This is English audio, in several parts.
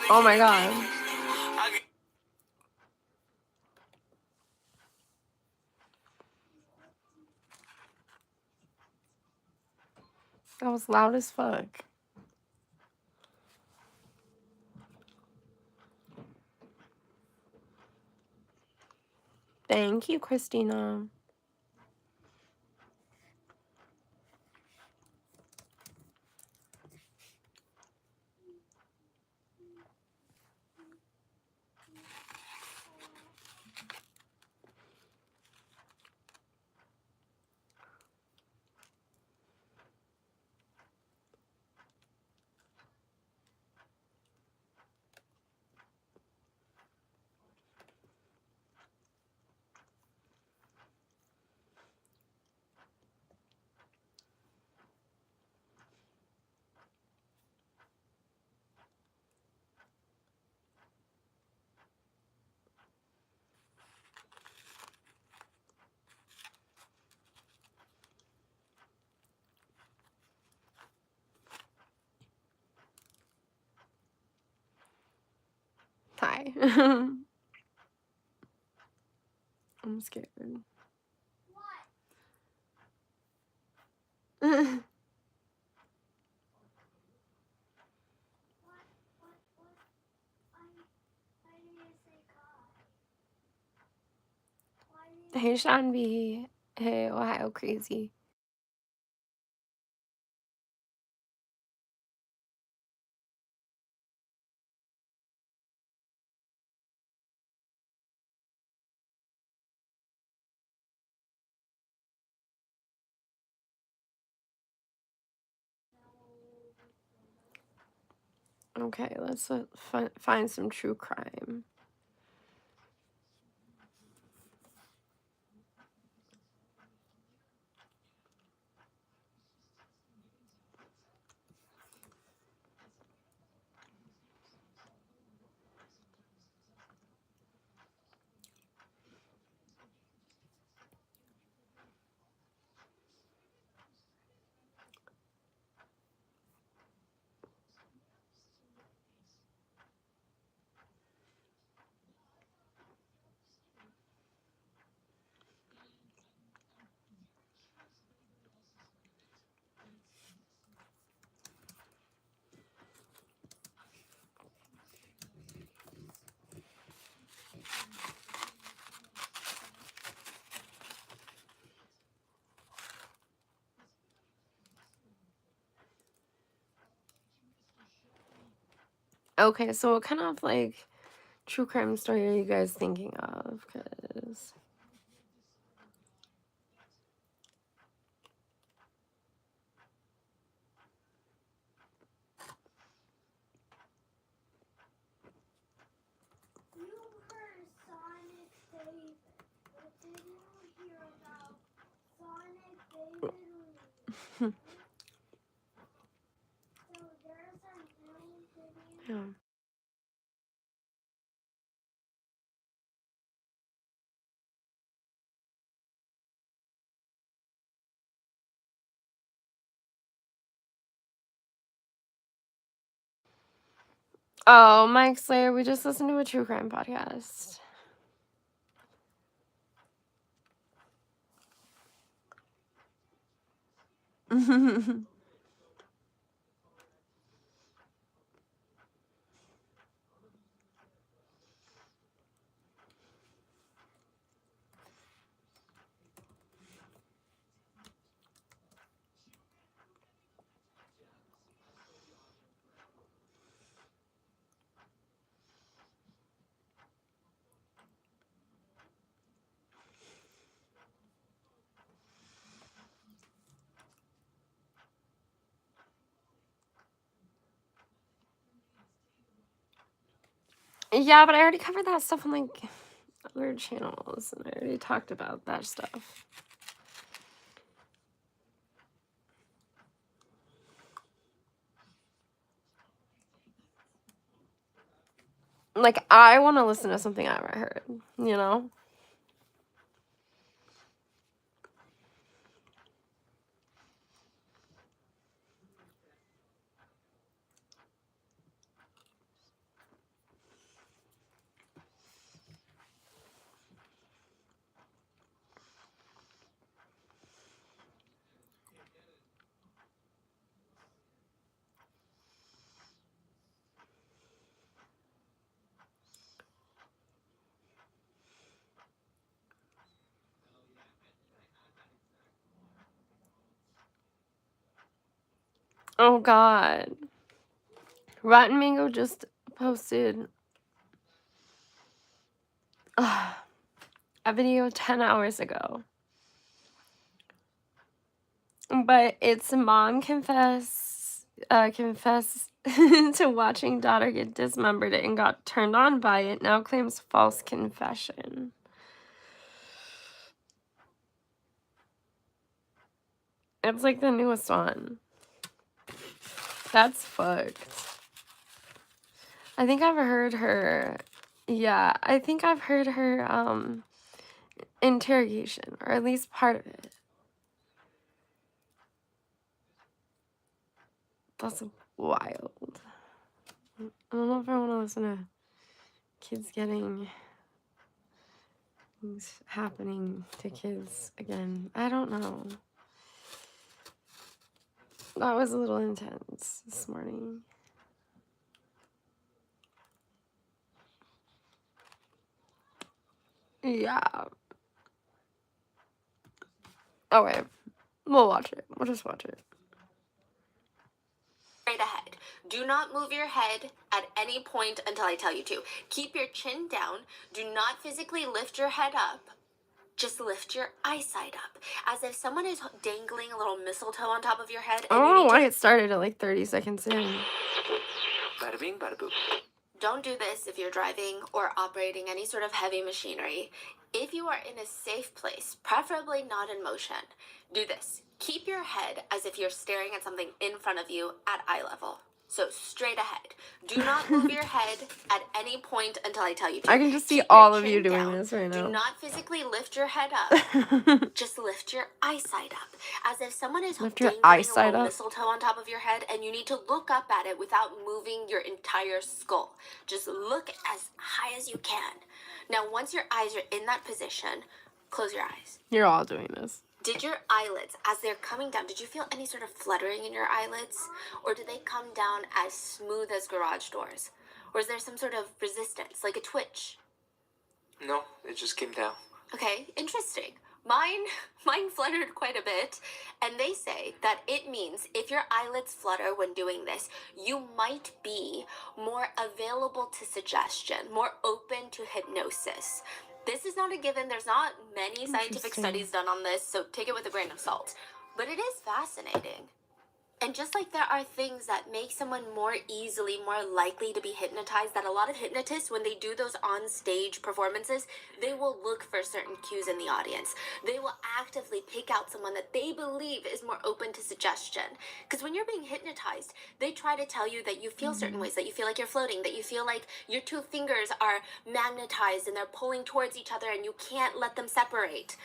Oh my god. That was loud as fuck. Thank you, Christina. Hi. I'm scared. Hey, Sean B. Hey, Ohio Crazy. Okay, let's find some true crime. Okay, so what kind of like true crime story are you guys thinking of? Cause yeah. Oh, Mike Slayer, we just listened to a true crime podcast. Yeah, but I already covered that stuff on like other channels, and I already talked about that stuff. Like, I want to listen to something I haven't heard, you know? Oh, God. Rotten Mango just posted a video 10 hours ago. But it's mom confess to watching daughter get dismembered and got turned on by it. Now claims false confession. It's like the newest one. That's fucked. I think I've heard her. Yeah, I think I've heard her interrogation, or at least part of it. That's wild. I don't know if I want to listen to kids getting things happening to kids again. I don't know. That was a little intense this morning. Yeah. Okay. We'll watch it. We'll just watch it. Straight ahead. Do not move your head at any point until I tell you to. Keep your chin down. Do not physically lift your head up. Just lift your eyesight up, as if someone is dangling a little mistletoe on top of your head. I don't know why it started at like 30 seconds in. Bada bing, bada boop. Don't do this if you're driving or operating any sort of heavy machinery. If you are in a safe place, preferably not in motion, do this. Keep your head as if you're staring at something in front of you at eye level. So straight ahead. Do not move your head at any point until I tell you to. I can just see all of you doing this right now. Do not physically lift your head up. Just lift your eyesight up, as if someone is dangling a little mistletoe on top of your head, and you need to look up at it without moving your entire skull. Just look as high as you can. Now, once your eyes are in that position, close your eyes. You're all doing this. Did your eyelids, as they're coming down, did you feel any sort of fluttering in your eyelids? Or did they come down as smooth as garage doors? Or is there some sort of resistance, like a twitch? No, it just came down. Okay, interesting. Mine fluttered quite a bit, and they say that it means if your eyelids flutter when doing this, you might be more available to suggestion, more open to hypnosis. This is not a given. There's not many scientific studies done on this, so take it with a grain of salt. But it is fascinating. And just like there are things that make someone more likely to be hypnotized, that a lot of hypnotists, when they do those on-stage performances, they will look for certain cues in the audience. They will actively pick out someone that they believe is more open to suggestion. Because when you're being hypnotized, they try to tell you that you feel certain ways, that you feel like you're floating, that you feel like your two fingers are magnetized and they're pulling towards each other and you can't let them separate.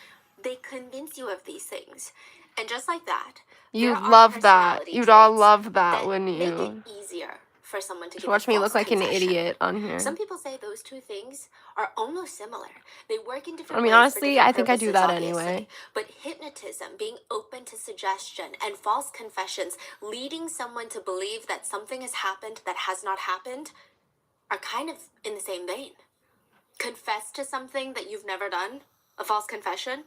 They convince you of these things. And just like that, you love that. You'd all love that, wouldn't you? Make it easier for someone to watch me look like an idiot on here. Some people say those two things are almost similar. They work in different ways. I mean, honestly, I think I do that anyway. But hypnotism, being open to suggestion, and false confessions, leading someone to believe that something has happened that has not happened, are kind of in the same vein. Confess to something that you've never done, a false confession.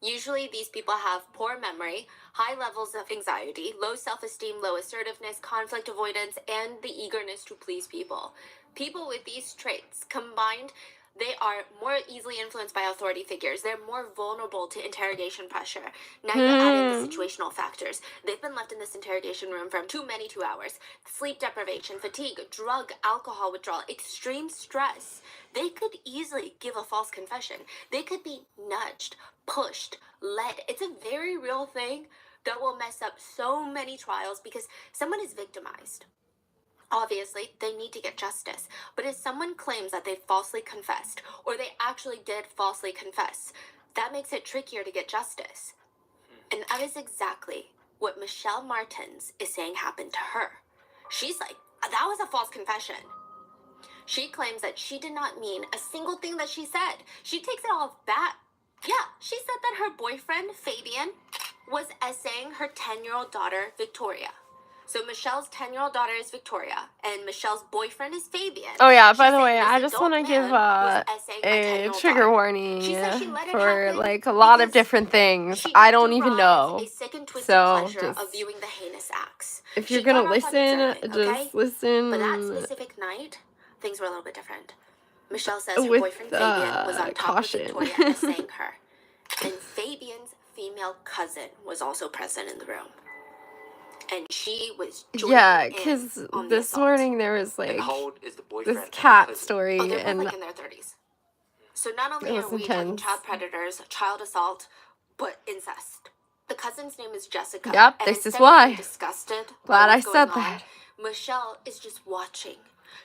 Usually these people have poor memory, high levels of anxiety, low self-esteem, low assertiveness, conflict avoidance, and the eagerness to please people. People with these traits combined, they are more easily influenced by authority figures. They're more vulnerable to interrogation pressure. Now you add in the situational factors. They've been left in this interrogation room for too many 2 hours. Sleep deprivation, fatigue, drug, alcohol withdrawal, extreme stress. They could easily give a false confession. They could be nudged, pushed, led. It's a very real thing that will mess up so many trials because someone is victimized. Obviously, they need to get justice. But if someone claims that they falsely confessed, or they actually did falsely confess, that makes it trickier to get justice. And that is exactly what Michelle Martins is saying happened to her. She's like, that was a false confession. She claims that she did not mean a single thing that she said. She takes it all back. Yeah, she said that her boyfriend, Fabian, was essaying her 10-year-old daughter, Victoria. So Michelle's 10-year-old daughter is Victoria, and Michelle's boyfriend is Fabian. Oh yeah, by the way, I just want to give a trigger warning for like a lot of different things. I don't even know. A sick and twisted pleasure of viewing the heinous acts. If you're She gonna got off on the listen, German, okay? just listen But that specific night, things were a little bit different. Michelle says her with boyfriend Fabian was on top caution. of Victoria essaying her. And Fabian's female cousin was also present in the room. And she was joining Yeah, because in on the this assault. morning there was And like how old is the boyfriend? this and cat cousin? story, Oh, they're both and like in their 30s. So not only it are was we talking intense. child predators, child assault, but incest. The cousin's name is Jessica. Yep, and this is instead why. Of being disgusted Glad by I what's said going on, that. Michelle is just watching.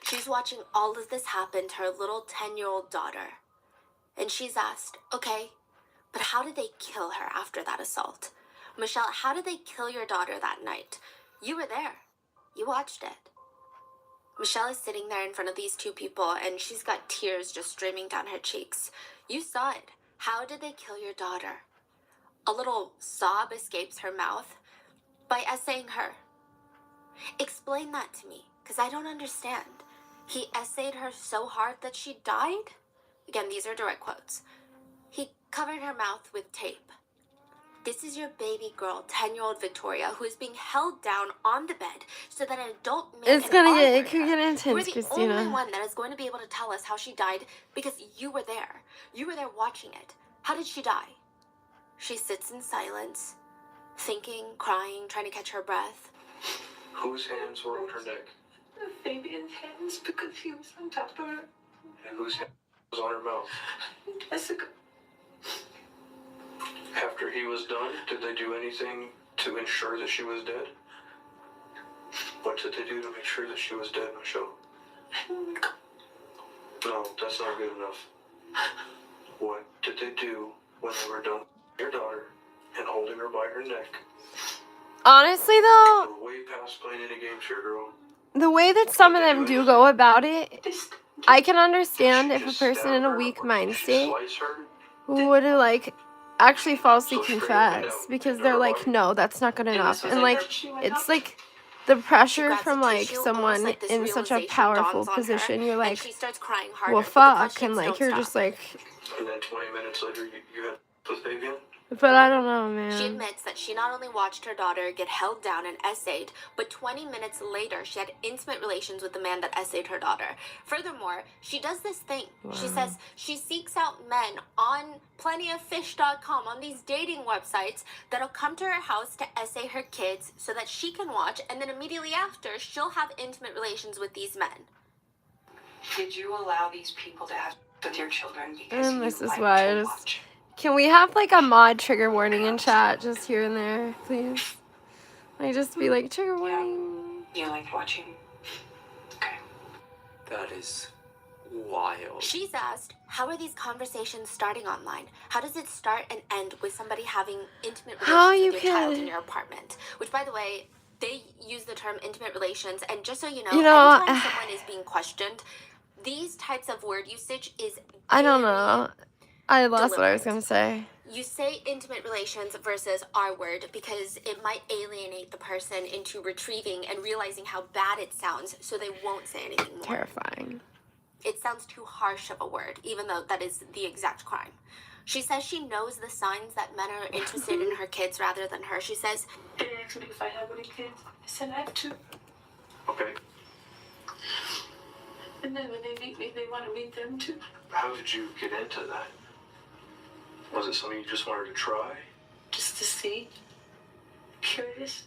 She's watching all of this happen to her little 10-year-old daughter. And she's asked, okay, but how did they kill her after that assault? Michelle, how did they kill your daughter that night? You were there. You watched it. Michelle is sitting there in front of these two people, and she's got tears just streaming down her cheeks. You saw it. How did they kill your daughter? A little sob escapes her mouth by essaying her. Explain that to me, because I don't understand. He essayed her so hard that she died? Again, these are direct quotes. He covered her mouth with tape. This is your baby girl, 10-year-old Victoria, who is being held down on the bed so that an adult man It's gonna get, it could could get You're intense, the Christina. only one that is going to be able to tell us how she died because you were there. You were there watching it. How did she die? She sits in silence, thinking, crying, trying to catch her breath. Whose hands were on her neck? Fabian's hands, because he was on top of her. And whose hand was on her mouth? Jessica. After he was done, did they do anything to ensure that she was dead? What did they do to make sure that she was dead, Michelle? No, that's not good enough. What did they do when they were done with your daughter and holding her by her neck? Honestly, though, We're way past playing any games here, girl. the way that some of them do go about it, I can understand if a person in a weak mind state Slice her? would like actually falsely confess, because they're like, no, that's not good enough, and like it's like the pressure from like someone in such a powerful position. You're like, she starts crying harder, well, but the fuck, questions and like don't you're stop. just like, And then 20 minutes later, you had with Fabian? but I don't know, She man. admits that she not only watched her daughter get held down and essayed, but 20 minutes later, she had intimate relations with the man that essayed her daughter. Furthermore, she does this thing. She says she seeks out men on plentyoffish.com, on these dating websites, that'll come to her house to essay her kids so that she can watch, and then immediately after, she'll have intimate relations with these men. Did you allow these people to have with your children because And you this is like why I to just, watch? can we have like a mod trigger warning in chat just here and there, please? Like just be like, trigger warning. You like watching? Okay. That is wild. She's asked, how are these conversations starting online? How does it start and end with somebody having intimate How relations you with your child could- in your apartment? Which, by the way, they use the term intimate relations, and just so you know, know, anytime someone is being questioned, these types of word usage is I don't very know. I lost what I was deliberate. gonna say. You say intimate relations versus our word because it might alienate the person into retrieving and realizing how bad it sounds, so they won't say anything more. Terrifying. It sounds too harsh of a word, even though that is the exact crime. She says she knows the signs that men are interested in her kids rather than her. She says, They asked me if I have any kids. I said I have 2. Okay. And then when they meet me, they want to meet them too. How did you get into that? Was it something you just wanted to try? Just to see. Curious.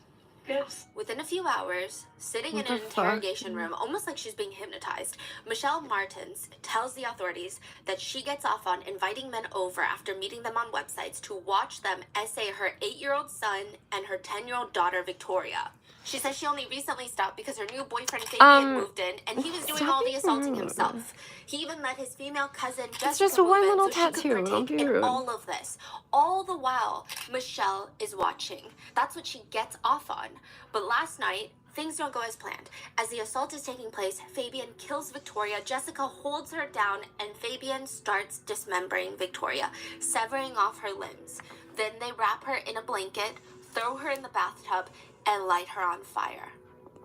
Yes. within a few hours, sitting What in an the fuck? interrogation room, almost like she's being hypnotized, Michelle Martins tells the authorities that she gets off on inviting men over after meeting them on websites to watch them essay her 8-year-old son and her 10-year-old daughter, Victoria. She says she only recently stopped because her new boyfriend Fabian moved in, and he was doing stop all the being assaulting rude. himself. He even let his female cousin Jessica just one move in little so she could tattoo, don't partake be in rude. all of this. All the while, Michelle is watching. That's what she gets off on. But last night, things don't go as planned. As the assault is taking place, Fabian kills Victoria, Jessica holds her down, and Fabian starts dismembering Victoria, severing off her limbs. Then they wrap her in a blanket, throw her in the bathtub, and light her on fire.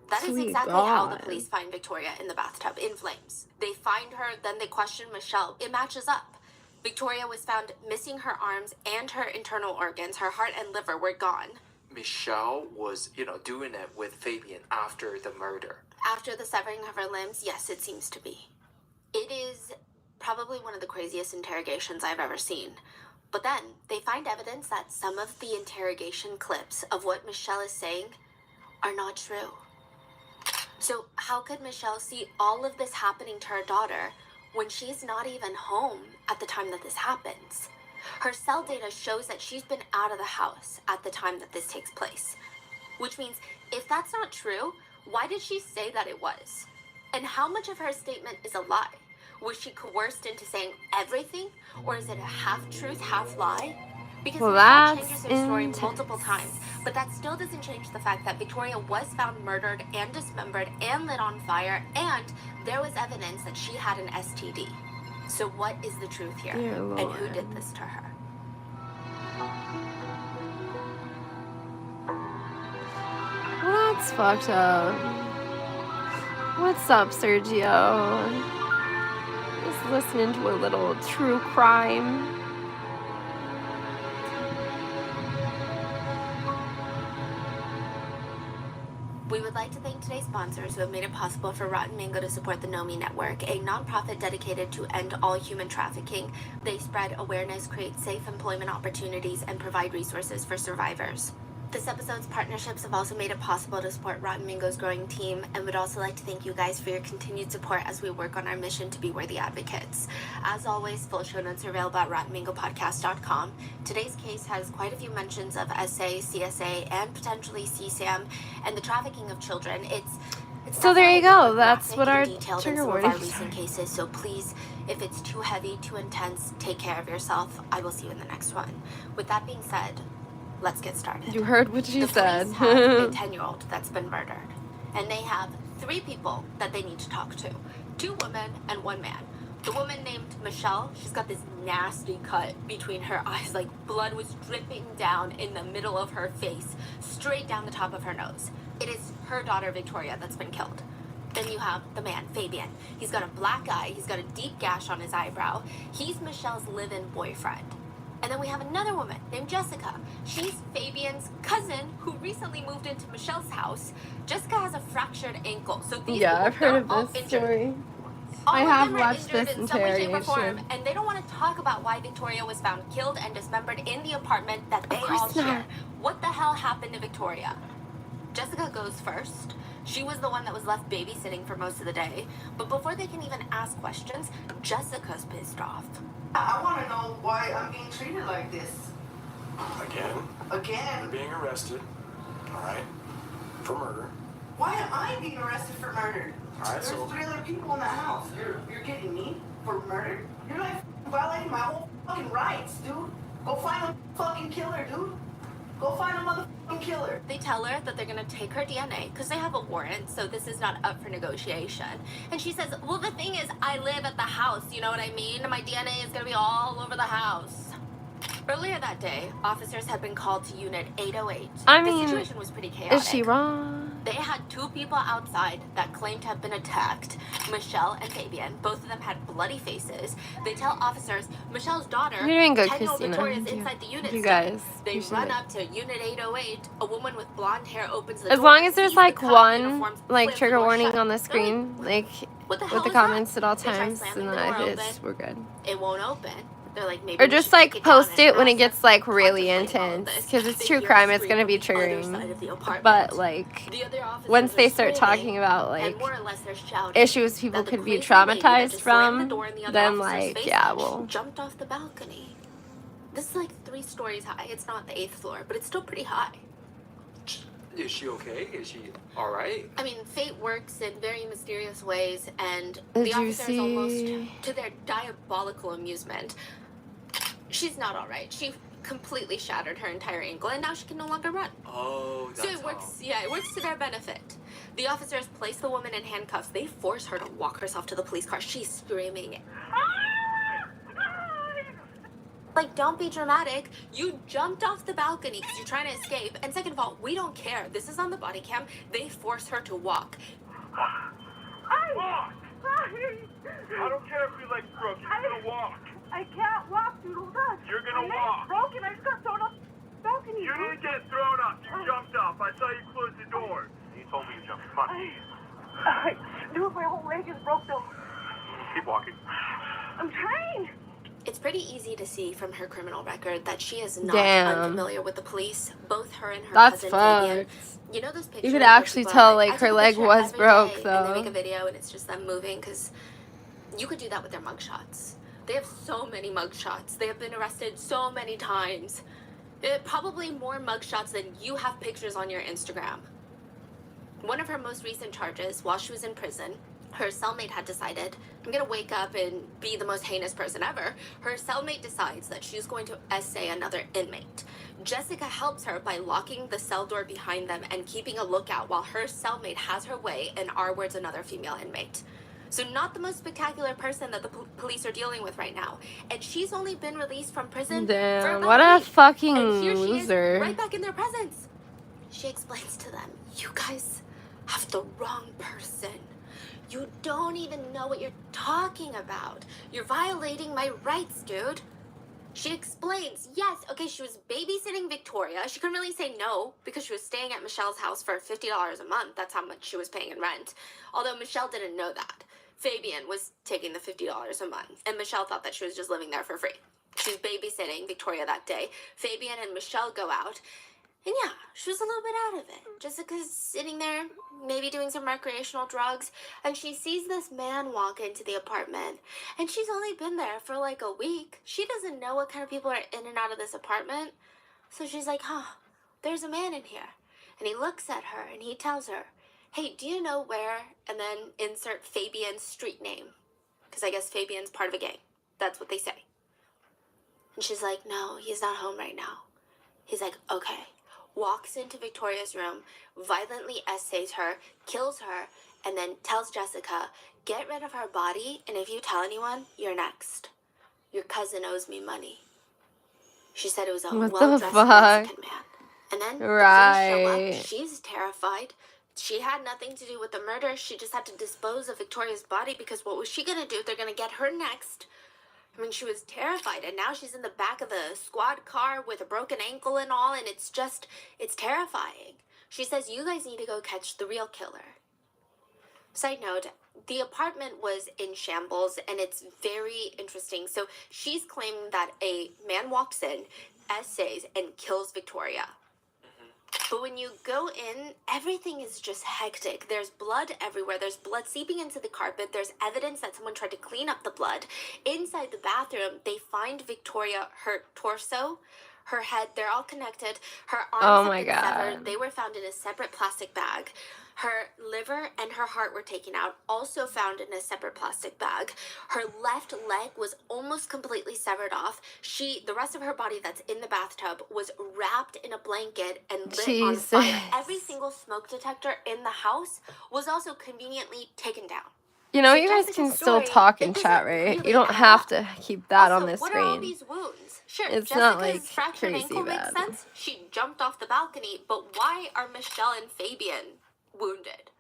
That is Sweet exactly how the God. police find Victoria in the bathtub, in flames. They find her, then they question Michelle. It matches up. Victoria was found missing her arms and her internal organs. Her heart and liver were gone. Michelle was, doing it with Fabian after the murder. After the severing of her limbs, yes, it seems to be. It is probably one of the craziest interrogations I've ever seen. But then they find evidence that some of the interrogation clips of what Michelle is saying are not true. So how could Michelle see all of this happening to her daughter when she's not even home at the time that this happens? Her cell data shows that she's been out of the house at the time that this takes place. Which means, if that's not true, why did she say that it was? And how much of her statement is a lie? Was she coerced into saying everything? Or is it a half-truth, half-lie? Because Well, Michelle that's changes her story intense. multiple times, but that still doesn't change the fact that Victoria was found murdered and dismembered and lit on fire, and there was evidence that she had an STD. So what is the truth here? Dear And who Lord. did this to her? Well, that's fucked up. What's up, Sergio? Just listening to a little true crime. We would like to thank today's sponsors who have made it possible for Rotten Mango to support the Nomi Network, a nonprofit dedicated to end all human trafficking. They spread awareness, create safe employment opportunities, and provide resources for survivors. This episode's partnerships have also made it possible to support Rotten Mango's growing team, and would also like to thank you guys for your continued support as we work on our mission to be worthy advocates. As always, full show notes are available at RottenMangoPodcast.com. Today's case has quite a few mentions of SA, CSA, and potentially CSAM, and the trafficking of children. It's So there you definitely more go. That's graphic what and our detailed trigger than some of our warnings recent are. cases. So please, if it's too heavy, too intense, take care of yourself. I will see you in the next one. With that being said, let's get started. You heard what she The said. police have a 10-year-old that's been murdered, and they have 3 people that they need to talk to. 2 women and 1 man. The woman named Michelle, she's got this nasty cut between her eyes, like blood was dripping down in the middle of her face, straight down the top of her nose. It is her daughter, Victoria, that's been killed. Then you have the man, Fabian. He's got a black eye, he's got a deep gash on his eyebrow. He's Michelle's live-in boyfriend. And then we have another woman named Jessica. She's Fabian's cousin who recently moved into Michelle's house. Jessica has a fractured ankle. So these Yeah, people, I've heard they're all of this injured. story. All I of have them are watched injured this in some way, shape, or form, interrogation. and they don't want to talk about why Victoria was found killed and dismembered in the apartment that they course all share. not. What the hell happened to Victoria? Jessica goes first. She was the one that was left babysitting for most of the day. But before they can even ask questions, Jessica's pissed off. I want to know why I'm being treated like this. Again, Again? you're being arrested, all right, for murder. Why am I being arrested for murder? All right, There's so 3 other people in the house. You're getting me for murder? You're like violating my whole fucking rights, dude. Go find a fucking killer, dude. Go find a motherfucking killer. They tell her that they're gonna take her DNA because they have a warrant, so this is not up for negotiation. And she says, well, the thing is, I live at the house, you know what I mean? My DNA is gonna be all over the house. Earlier that day, officers had been called to Unit 808. I The mean, situation was pretty chaotic. Is she wrong? They had 2 people outside that claimed to have been attacked, Michelle and Fabian. Both of them had bloody faces. They tell officers Michelle's daughter, You're doing good, 10-year-old Christina. Victoria's inside the unit. You guys. They you should run do it. up to Unit 808. A woman with blonde hair opens the As door. long as there's sees the like cop one uniforms, like slams the trigger door warning shut. on the They're screen, like what the hell with the was that? comments at all They try times, slamming and the door then if it's open. we're good. It won't open. They're like, maybe Or we just should take like it down post and it when it ask gets them like to really contemplate all of intense, this. because it's They true hear crime. a It's gonna be scream on the other side triggering. of the apartment. But like The other officers once they are start screaming, talking about like and more or less they're shouting issues people that the could be crazy lady that traumatized just slammed the from, door in the other then officer's like face yeah, well, jumped off the balcony. This is like 3 stories high. It's not the 8th floor, but it's still pretty high. Is she okay? Is she all right? I mean, fate works in very mysterious ways, and Did the you officers almost, see- to their diabolical amusement, she's not all right. She completely shattered her entire ankle, and now she can no longer run. Oh, that's So it works, yeah, it works to their benefit. The officers place the woman in handcuffs. They force her to walk herself to the police car. She's screaming. Like, don't be dramatic. You jumped off the balcony because you're trying to escape. And second of all, we don't care. This is on the body cam. They force her to walk. Walk! I don't care if your leg's broken. You're gonna walk. I can't walk, dude. Hold on. You're gonna My leg's walk. broken. I just got thrown off the balcony. You didn't get thrown off. You jumped off. I saw you close the door. You told me you jumped. Come on. Dude, my whole leg is broke though. Keep walking. I'm trying. It's pretty easy to see from her criminal record that she is not Damn. unfamiliar with the police. Both her and her That's cousin Fabian. fucked. You know those pictures? You could where actually people are tell, like, like, "I her took a leg picture was every broke, day," though. And they make a video and it's just them moving, because you could do that with their mugshots. They have so many mugshots. They have been arrested so many times. Probably more mugshots than you have pictures on your Instagram. One of her most recent charges, while she was in prison, her cellmate had decided, I'm gonna wake up and be the most heinous person ever. Her cellmate decides that she's going to essay another inmate. Jessica helps her by locking the cell door behind them and keeping a lookout while her cellmate has her way and R-words another female inmate. So not the most spectacular person that the police are dealing with right now. And she's only been released from prison for Damn, about what a a week. fucking And here she is, loser. right back in their presence. She explains to them, you guys have the wrong person. You don't even know what you're talking about. You're violating my rights, dude. She explains, yes, okay, she was babysitting Victoria. She couldn't really say no because she was staying at Michelle's house for $50 a month. That's how much she was paying in rent. Although Michelle didn't know that. Fabian was taking the $50 a month, and Michelle thought that she was just living there for free. She's babysitting Victoria that day. Fabian and Michelle go out. And yeah, she was a little bit out of it. Jessica's sitting there, maybe doing some recreational drugs, and she sees this man walk into the apartment. And she's only been there for like a week. She doesn't know what kind of people are in and out of this apartment. So she's like, there's a man in here. And he looks at her and he tells her, hey, do you know where? And then insert Fabian's street name. Because I guess Fabian's part of a gang. That's what they say. And she's like, no, he's not home right now. He's like, okay. Walks into Victoria's room, violently essays her, kills her, and then tells Jessica, get rid of her body, and if you tell anyone, you're next. Your cousin owes me money. She said it was a What the well-dressed fuck? Mexican man. And then the police show Right. up. She's terrified. She had nothing to do with the murder. She just had to dispose of Victoria's body because what was she going to do? They're going to get her next. I mean, she was terrified, and now she's in the back of the squad car with a broken ankle and all, and it's terrifying. She says, you guys need to go catch the real killer. Side note, the apartment was in shambles, and it's very interesting. So she's claiming that a man walks in, essays, and kills Victoria. But when you go in, everything is just hectic. There's blood everywhere. There's blood seeping into the carpet. There's evidence that someone tried to clean up the blood. Inside the bathroom, they find Victoria, her torso, her head, they're all connected. Her arms have been severed. They were found in a separate plastic bag. Her liver and her heart were taken out, also found in a separate plastic bag. Her left leg was almost completely severed off. The rest of her body that's in the bathtub was wrapped in a blanket and lit on fire. Every single smoke detector in the house was also conveniently taken down. You know, So you guys Jessica's can still story, talk it in doesn't chat, right? really You don't add have up. to keep that on Also, the what are all screen. these wounds? Sure, It's Jessica's not, like, fractured crazy ankle bad. makes sense. She jumped off the balcony, but why are Michelle and Fabian wounded?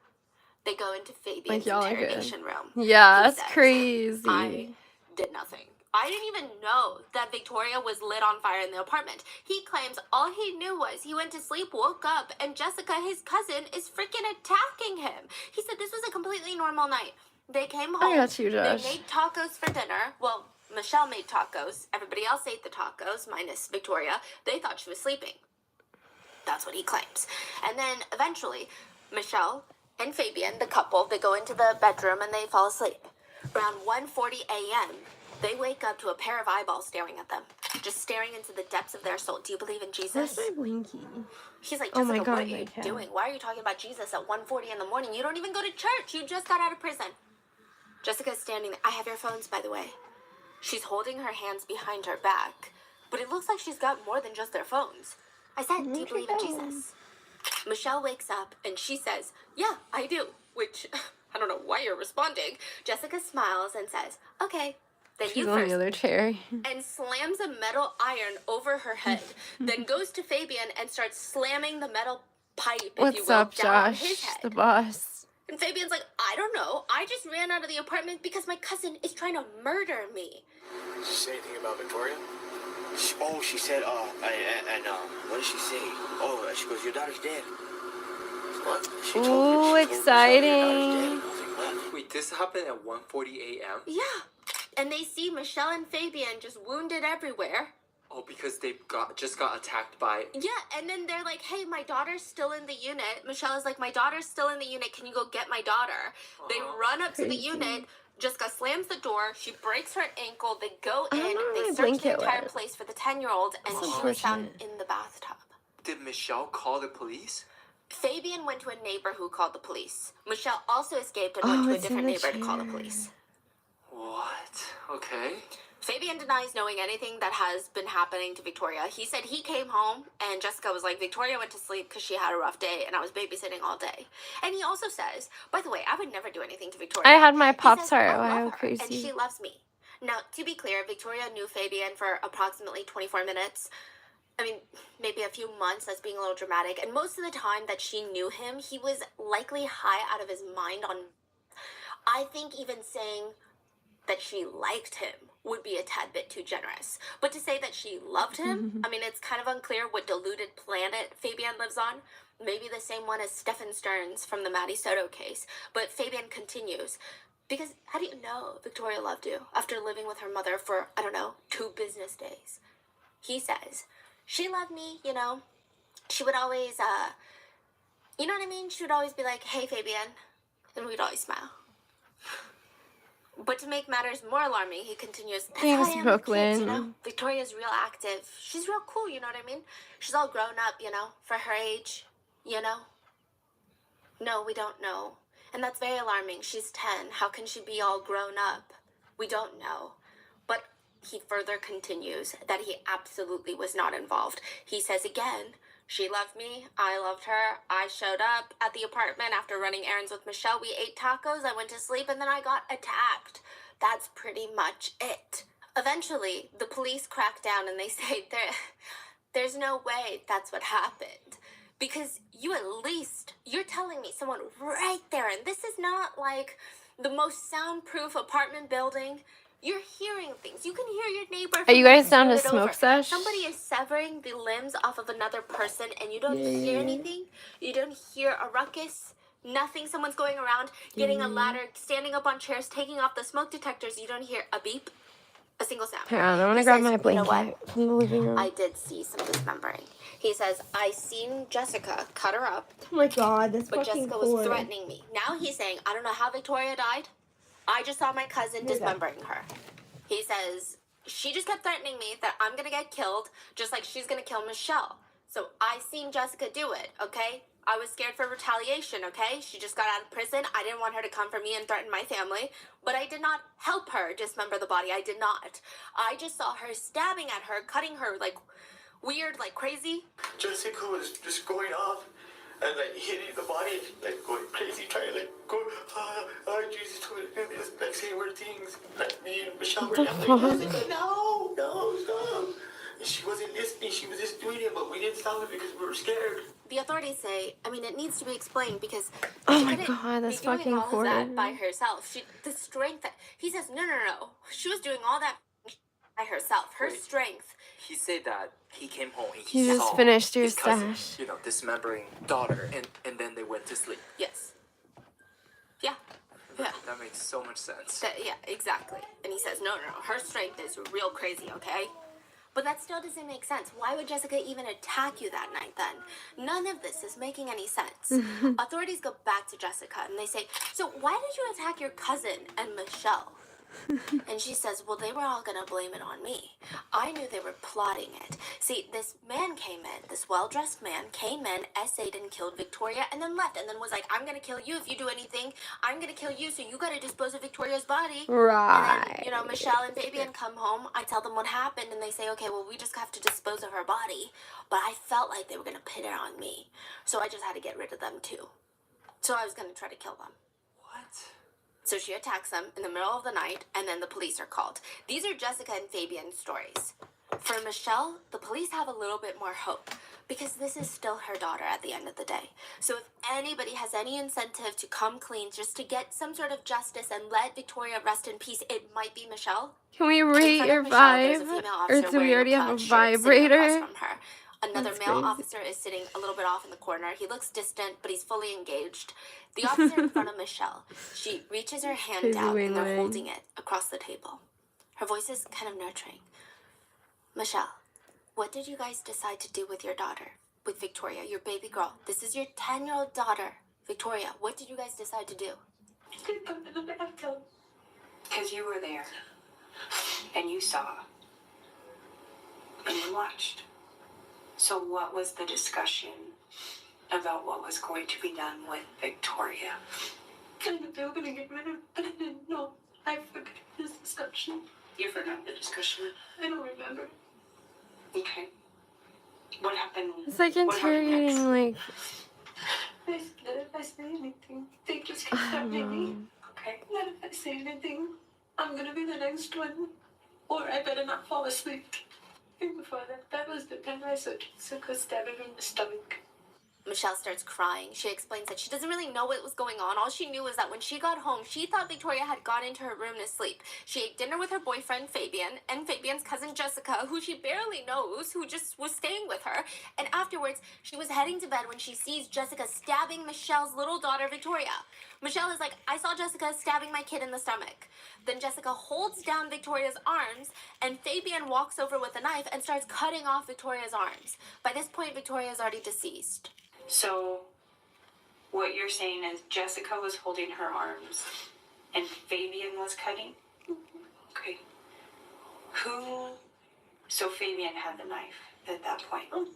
They go into Fabian's y'all are good. interrogation room. Yeah, He that's says, crazy. I did nothing. I didn't even know that Victoria was lit on fire in the apartment. He claims all he knew was he went to sleep, woke up, and Jessica, his cousin, is freaking attacking him. He said this was a completely normal night. They came home. I got you, Josh. They made tacos for dinner. Well, Michelle made tacos. Everybody else ate the tacos, minus Victoria. They thought she was sleeping. That's what he claims. And then eventually, Michelle and Fabian, the couple, they go into the bedroom and they fall asleep. Around 1:40 a.m., they wake up to a pair of eyeballs staring at them, just staring into the depths of their soul. Do you believe in Jesus? Where's my blinky? He's like, Oh my Jessica, God, what are you my cat. doing? Why are you talking about Jesus at 1:40 in the morning? You don't even go to church. You just got out of prison. Jessica's standing there. I have your phones, by the way. She's holding her hands behind her back, but it looks like she's got more than just their phones. I said, do you believe in Jesus? Michelle wakes up and she says, yeah, I do, which I don't know why you're responding. Jessica smiles and says, okay, then She's you on first. the other chair. And slams a metal iron over her head, then goes to Fabian and starts slamming the metal pipe, if you What's will, up, down on his Josh? head. The boss. And Fabian's like, I don't know. I just ran out of the apartment because my cousin is trying to murder me. Did you say anything about Victoria? She said, what did she say? Oh, she goes, your daughter's dead. What? She told Ooh, me, exciting. your daughter's dead. And I was like, what? Wait, this happened at 1:40 a.m.? Yeah. And they see Michelle and Fabian just wounded everywhere. Oh, because they just got attacked by... Yeah, and then they're like, hey, my daughter's still in the unit. Michelle is like, my daughter's still in the unit. Can you go get my daughter? They run up to the Crazy. unit. Jessica slams the door. She breaks her ankle. They go I don't in. know where They my search the blanket entire went. place for the 10-year-old, and That's she was found unfortunate. in the bathtub. Did Michelle call the police? Fabian went to a neighbor who called the police. Michelle also escaped and Oh, went to a it's in different the neighbor to call the chair. police. What? Okay. Fabian denies knowing anything that has been happening to Victoria. He said he came home and Jessica was like, Victoria went to sleep because she had a rough day and I was babysitting all day. And he also says, by the way, I would never do anything to Victoria. I had my He Pop says, Tart. I Wow, love her and crazy. she loves me. Now, to be clear, Victoria knew Fabian for approximately 24 minutes. I mean, maybe a few months, that's being a little dramatic. And most of the time that she knew him, he was likely high out of his mind on... I think even saying that she liked him would be a tad bit too generous. But to say that she loved him, I mean, it's kind of unclear what deluded planet Fabian lives on. Maybe the same one as Stefan Stearns from the Maddie Soto case. But Fabian continues. Because how do you know Victoria loved you after living with her mother for, I don't know, 2 business days? He says, she loved me, you know. She would always, you know what I mean? She would always be like, hey, Fabian. And we'd always smile. But to make matters more alarming, he continues, that's Thanks, how I am with kids, you know? Brooklyn. Victoria's real active. She's real cool, you know what I mean? She's all grown up, you know, for her age, you know? No, we don't know. And that's very alarming. She's 10. How can she be all grown up? We don't know. But he further continues that he absolutely was not involved. He says again, she loved me, I loved her, I showed up at the apartment after running errands with Michelle, we ate tacos, I went to sleep, and then I got attacked. That's pretty much it. Eventually, the police crack down and they say there's no way that's what happened. Because you're telling me someone right there, and this is not like the most soundproof apartment building. You're hearing things. You can hear your neighbor. Are you guys down to next door smoke sesh? Somebody is severing the limbs off of another person, and you don't Yeah, hear yeah. anything. You don't hear a ruckus. Nothing. Someone's going around, getting a ladder, standing up on chairs, taking off the smoke detectors. You don't hear a beep, a single sound. Hang on, I want to He grab says, my "You know what? blanket from the living room. I did see some dismembering." He says, I seen Jessica cut her up, Oh my god, that's but fucking Jessica cool. was threatening me. Now he's saying, I don't know how Victoria died. I just saw my cousin dismembering her. He says, she just kept threatening me that I'm going to get killed, just like she's going to kill Michelle. So I seen Jessica do it, okay? I was scared for retaliation, okay? She just got out of prison. I didn't want her to come for me and threaten my family. But I did not help her dismember the body. I did not. I just saw her stabbing at her, cutting her, like, weird, like crazy. Jessica was just going off and like hitting the body, like going crazy, trying to like go, Jesus told me to do this, like saying weird things. Like me and Michelle were like, Jessica, no, stop. And she wasn't listening, she was just doing it, but we didn't stop it because we were scared. The authorities say, I mean, it needs to be explained because Oh she my couldn't god, that's be doing fucking all of horrible. that by herself. The strength that he says, no. She was doing all that by herself. Her Wait. strength. He said that he came home, You just saw finished your his cousin, stash. you know, dismembering daughter, and then they went to sleep. Yes. Yeah. Yeah. That makes so much sense. Yeah, exactly. And he says, no. Her strength is real crazy, okay? But that still doesn't make sense. Why would Jessica even attack you that night then? None of this is making any sense. Authorities go back to Jessica and they say, so why did you attack your cousin and Michelle? And she says, well, they were all gonna blame it on me. I knew they were plotting it. See, this man came in, this well-dressed man came in, essayed and killed Victoria, and then left, and then was like, I'm gonna kill you if you do anything. I'm gonna kill you, so you gotta dispose of Victoria's body. Right. And then, you know, Michelle and Fabian come home. I tell them what happened, and they say, okay, well, we just have to dispose of her body. But I felt like they were gonna pin it on me. So I just had to get rid of them, too. So I was gonna try to kill them. What? So she attacks them in the middle of the night, and then the police are called. These are Jessica and Fabian's stories. For Michelle, the police have a little bit more hope Because this is still her daughter at the end of the day. So if anybody has any incentive to come clean just to get some sort of justice and let Victoria rest in peace, it might be Michelle. Can we In rate front your of Michelle, there's a vibe? female Or officer do we wearing already a have a plaid shirt sitting across vibrator? from her. Another That's male crazy. officer is sitting a little bit off in the corner. He looks distant, but he's fully engaged. The officer in front of Michelle, she reaches her hand Crazy out and they're wing-wing. holding it across the table. Her voice is kind of nurturing. Michelle, what did you guys decide to do with your daughter? With Victoria, your baby girl. This is your 10-year-old daughter. Victoria, what did you guys decide to do? Because you were there. And you saw. And you watched. So what was the discussion about what was going to be done with Victoria? They were going to get rid of it, but I didn't know. I forgot this discussion. You forgot the discussion? I don't remember. Okay. What happened? It's like what happened next? interrogating, like, They said that if I say anything, they just keep I don't threatening me. know. Okay. That if I say anything, I'm going to be the next one. Or I better not fall asleep. And before that was the time I saw Jessica stabbing her in the stomach. Michelle starts crying. She explains that she doesn't really know what was going on. All she knew was that when she got home, she thought Victoria had gone into her room to sleep. She ate dinner with her boyfriend, Fabian, and Fabian's cousin, Jessica, who she barely knows, who just was staying with her. And afterwards, she was heading to bed when she sees Jessica stabbing Michelle's little daughter, Victoria. Michelle is like, I saw Jessica stabbing my kid in the stomach. Then Jessica holds down Victoria's arms, and Fabian walks over with a knife and starts cutting off Victoria's arms. By this point, Victoria is already deceased. So, what you're saying is Jessica was holding her arms and Fabian was cutting? Okay. So Fabian had the knife at that point? Okay.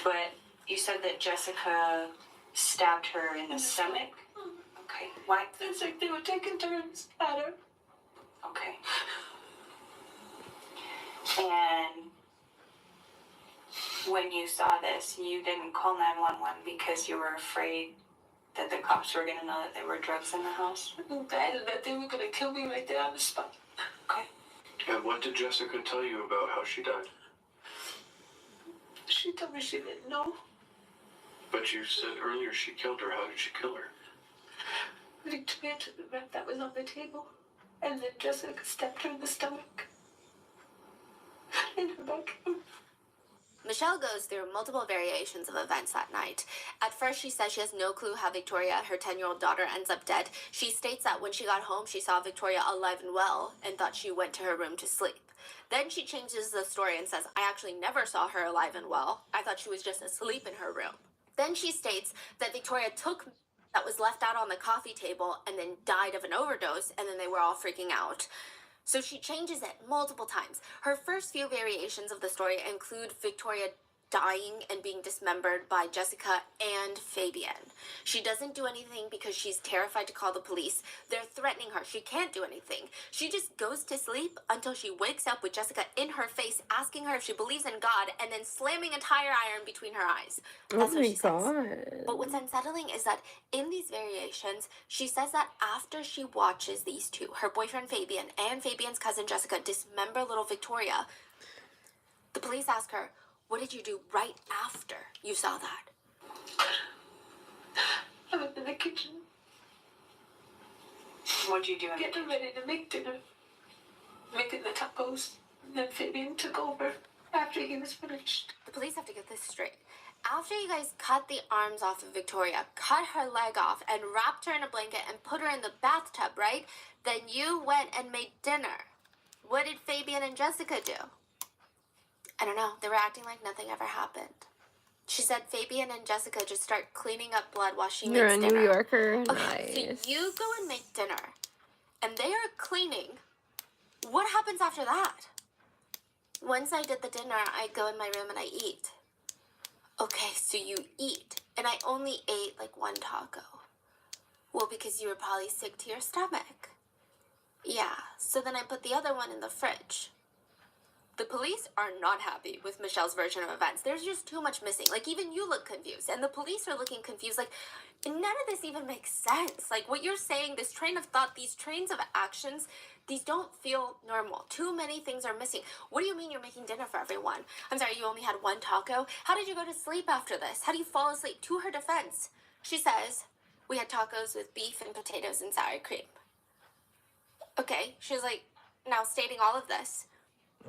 But you said that Jessica stabbed her in the stomach? Okay. Why? It's like they were taking turns at her. Okay. And when you saw this, you didn't call 911 because you were afraid that the cops were going to know that there were drugs in the house? That they were going to kill me right there on the spot. Okay. And what did Jessica tell you about how she died? She told me she didn't know. But you said earlier she killed her. How did she kill her? Victoria took the wrap that was on the table, and then Jessica stabbed her in the stomach. In her bedroom. Michelle goes through multiple variations of events that night. At first, she says she has no clue how Victoria, her 10-year-old daughter, ends up dead. She states that when she got home, she saw Victoria alive and well and thought she went to her room to sleep. Then she changes the story and says, I actually never saw her alive and well. I thought she was just asleep in her room. Then she states that Victoria took that was left out on the coffee table and then died of an overdose, and then they were all freaking out. So she changes it multiple times. Her first few variations of the story include Victoria dying and being dismembered by Jessica and Fabian. She doesn't do anything because she's terrified to call the police. They're threatening her. She can't do anything. She just goes to sleep until she wakes up with Jessica in her face, asking her if she believes in God, and then slamming a tire iron between her eyes. That's what she says. But what's unsettling is that in these variations, she says that after she watches these two, her boyfriend Fabian and Fabian's cousin Jessica, dismember little Victoria, the police ask her, what did you do right after you saw that? I was in the kitchen What'd you do in the getting ready to make dinner, making the tacos. And then Fabian took over after he was finished. The police have to get this straight. After you guys cut the arms off of Victoria, cut her leg off, and wrapped her in a blanket and put her in the bathtub, right? Then you went and made dinner. What did Fabian and Jessica do? I don't know. They were acting like nothing ever happened. She said Fabian and Jessica just start cleaning up blood while she You're makes a dinner. New Yorker. Okay, Nice. so you go and make dinner, and they are cleaning. What happens after that? Once I did the dinner, I go in my room and I eat. Okay, so you eat, and I only ate like one taco. Well, because you were probably sick to your stomach. Yeah, so then I put the other one in the fridge. The police are not happy with Michelle's version of events. There's just too much missing. Like, even you look confused, and the police are looking confused. Like, none of this even makes sense. Like, what you're saying, this train of thought, these trains of actions, these don't feel normal. Too many things are missing. What do you mean you're making dinner for everyone? I'm sorry, you only had one taco? How did you go to sleep after this? How do you fall asleep? To her defense, she says, we had tacos with beef and potatoes and sour cream. Okay, she's like, now stating all of this.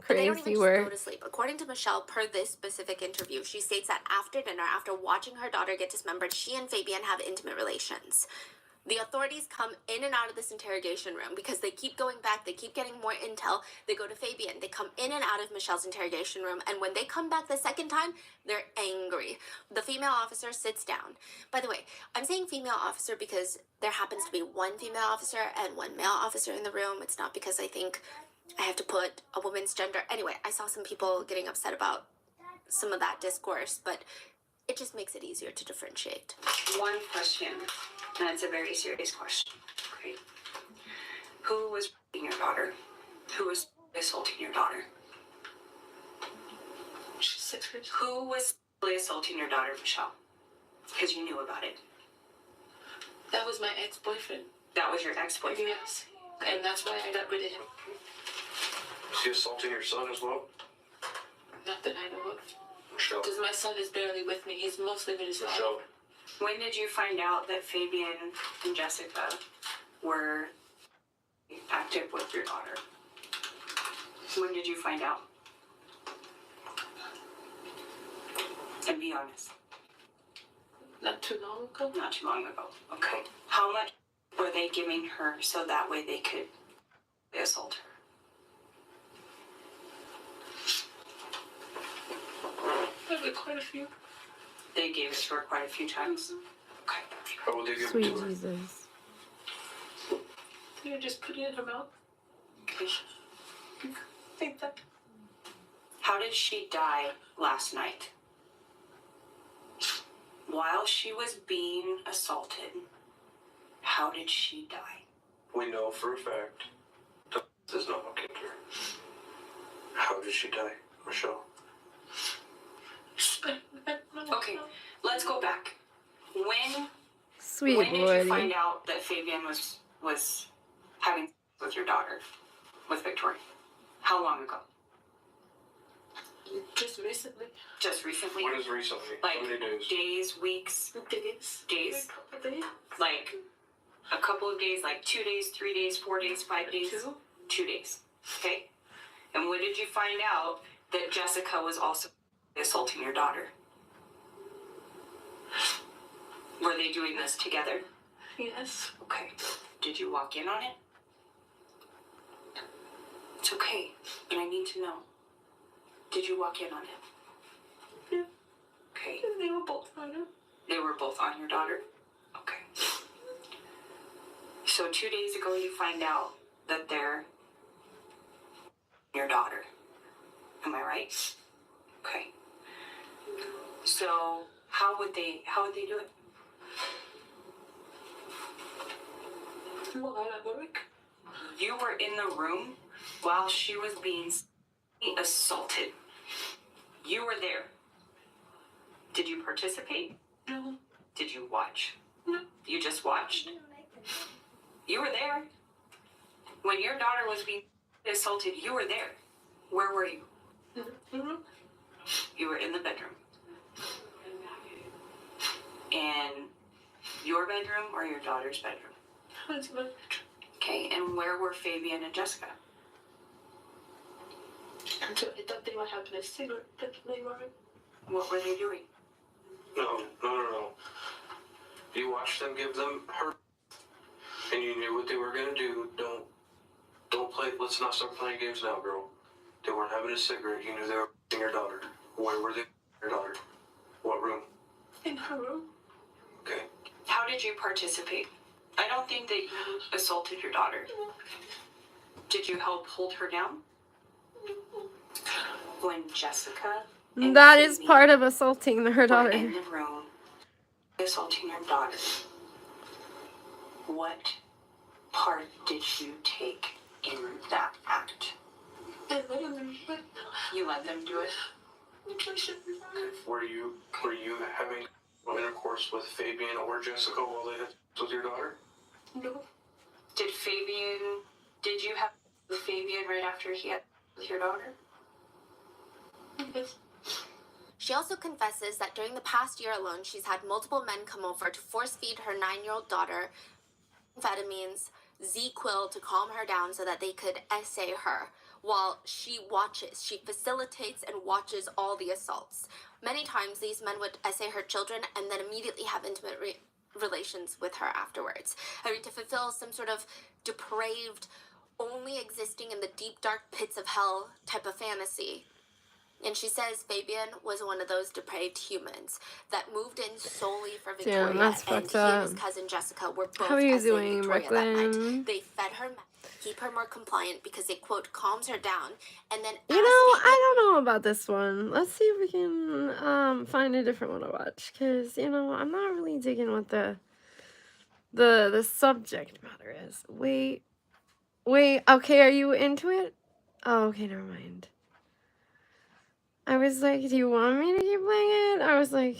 But they don't even Crazy just work. go to sleep. According to Michelle, per this specific interview, she states that after dinner, after watching her daughter get dismembered, she and Fabian have intimate relations. The authorities come in and out of this interrogation room because they keep going back, they keep getting more intel. They go to Fabian, they come in and out of Michelle's interrogation room, and when they come back the second time, they're angry. The female officer sits down. By the way, I'm saying female officer because there happens to be one female officer and one male officer in the room. It's not because I think I have to put a woman's gender. Anyway, I saw some people getting upset about some of that discourse, but it just makes it easier to differentiate. One question, and it's a very serious question. Okay. Who was raping your daughter? Who was assaulting your daughter? She's 6 years. Who was assaulting your daughter, Michelle? Because you knew about it. That was my ex-boyfriend. That was your ex-boyfriend. Yes. And that's why I got rid of him. Is he assaulting your son as well? Not that I know of. Michelle. Because my son is barely with me. He's mostly with his Michelle. father. When did you find out that Fabian and Jessica were active with your daughter? When did you find out? And be honest. Not too long ago. Not too long ago. Okay. How much were they giving her so that way they could assault her? Probably quite a few. They gave it to her quite a few times. Okay. How will they give it Sweet to her? Jesus. You just put it in her mouth. Okay. Think that. How did she die last night? While she was being assaulted, how did she die? We know for a fact that this is not what killed her. How did she die, Michelle? Okay, let's go back. When Sweet did you Lordy. find out that Fabian was having sex with your daughter, with Victoria? How long ago? Just recently. Just recently? What is recently? Like How many days? days, weeks, Days. days? Days. Like a couple of days, like 2 days, 3 days, 4 days, 5 days? 2 days. Okay. And when did you find out that Jessica was also assaulting your daughter? Were they doing this together? Yes. Okay. Did you walk in on it? It's okay, but I need to know. Did you walk in on it? Yeah. Okay. They were both on her. They were both on your daughter? Okay. So 2 days ago you find out that they're your daughter. Am I right? Okay. So how would they do it? Well, I don't know. You were in the room while she was being assaulted. You were there. Did you participate? No. Did you watch? No. You just watched? You were there. When your daughter was being assaulted, you were there. Where were you? Mm-hmm. You were in the bedroom. In your bedroom or your daughter's bedroom? Okay, and where were Fabian and Jessica? I thought they were having a cigarette, but they weren't. What were they doing? No. You watched them give them her, and you knew what they were gonna do. Don't play. Let's not start playing games now, girl. They weren't having a cigarette. You knew they were f***ing your daughter. Where were they f***ing your daughter? What room? In her room. Okay. How did you participate? I don't think that you assaulted your daughter. Did you help hold her down? When Jessica and That is Fabian part of assaulting her were in daughter. the room assaulting your daughter, what part did you take in that act? I let him, but You let them do it? I should be fine. Were you having intercourse with Fabian or Jessica while they had sex with your daughter? No. Did you have with Fabian right after he had with your daughter? Yes. She also confesses that during the past year alone, she's had multiple men come over to force feed her 9-year-old daughter amphetamines, Z-Quil to calm her down so that they could essay her, while she watches. She facilitates and watches all the assaults. Many times, these men would essay her children and then immediately have intimate relations with her afterwards. I mean, to fulfill some sort of depraved, only existing in the deep, dark pits of hell type of fantasy. And she says Fabian was one of those depraved humans that moved in solely for Victoria. Damn, that's and fucked he and his up. cousin Jessica were both How are you essaying doing, Victoria that night. Brooklyn? They fed her meth, keep her more compliant because it, quote, calms her down, and then You know, I don't know about this one. Let's see if we can find a different one to watch, because, you know, I'm not really digging what the subject matter is. Wait, okay, are you into it? Oh, okay, never mind. I was like, do you want me to keep playing it? I was like,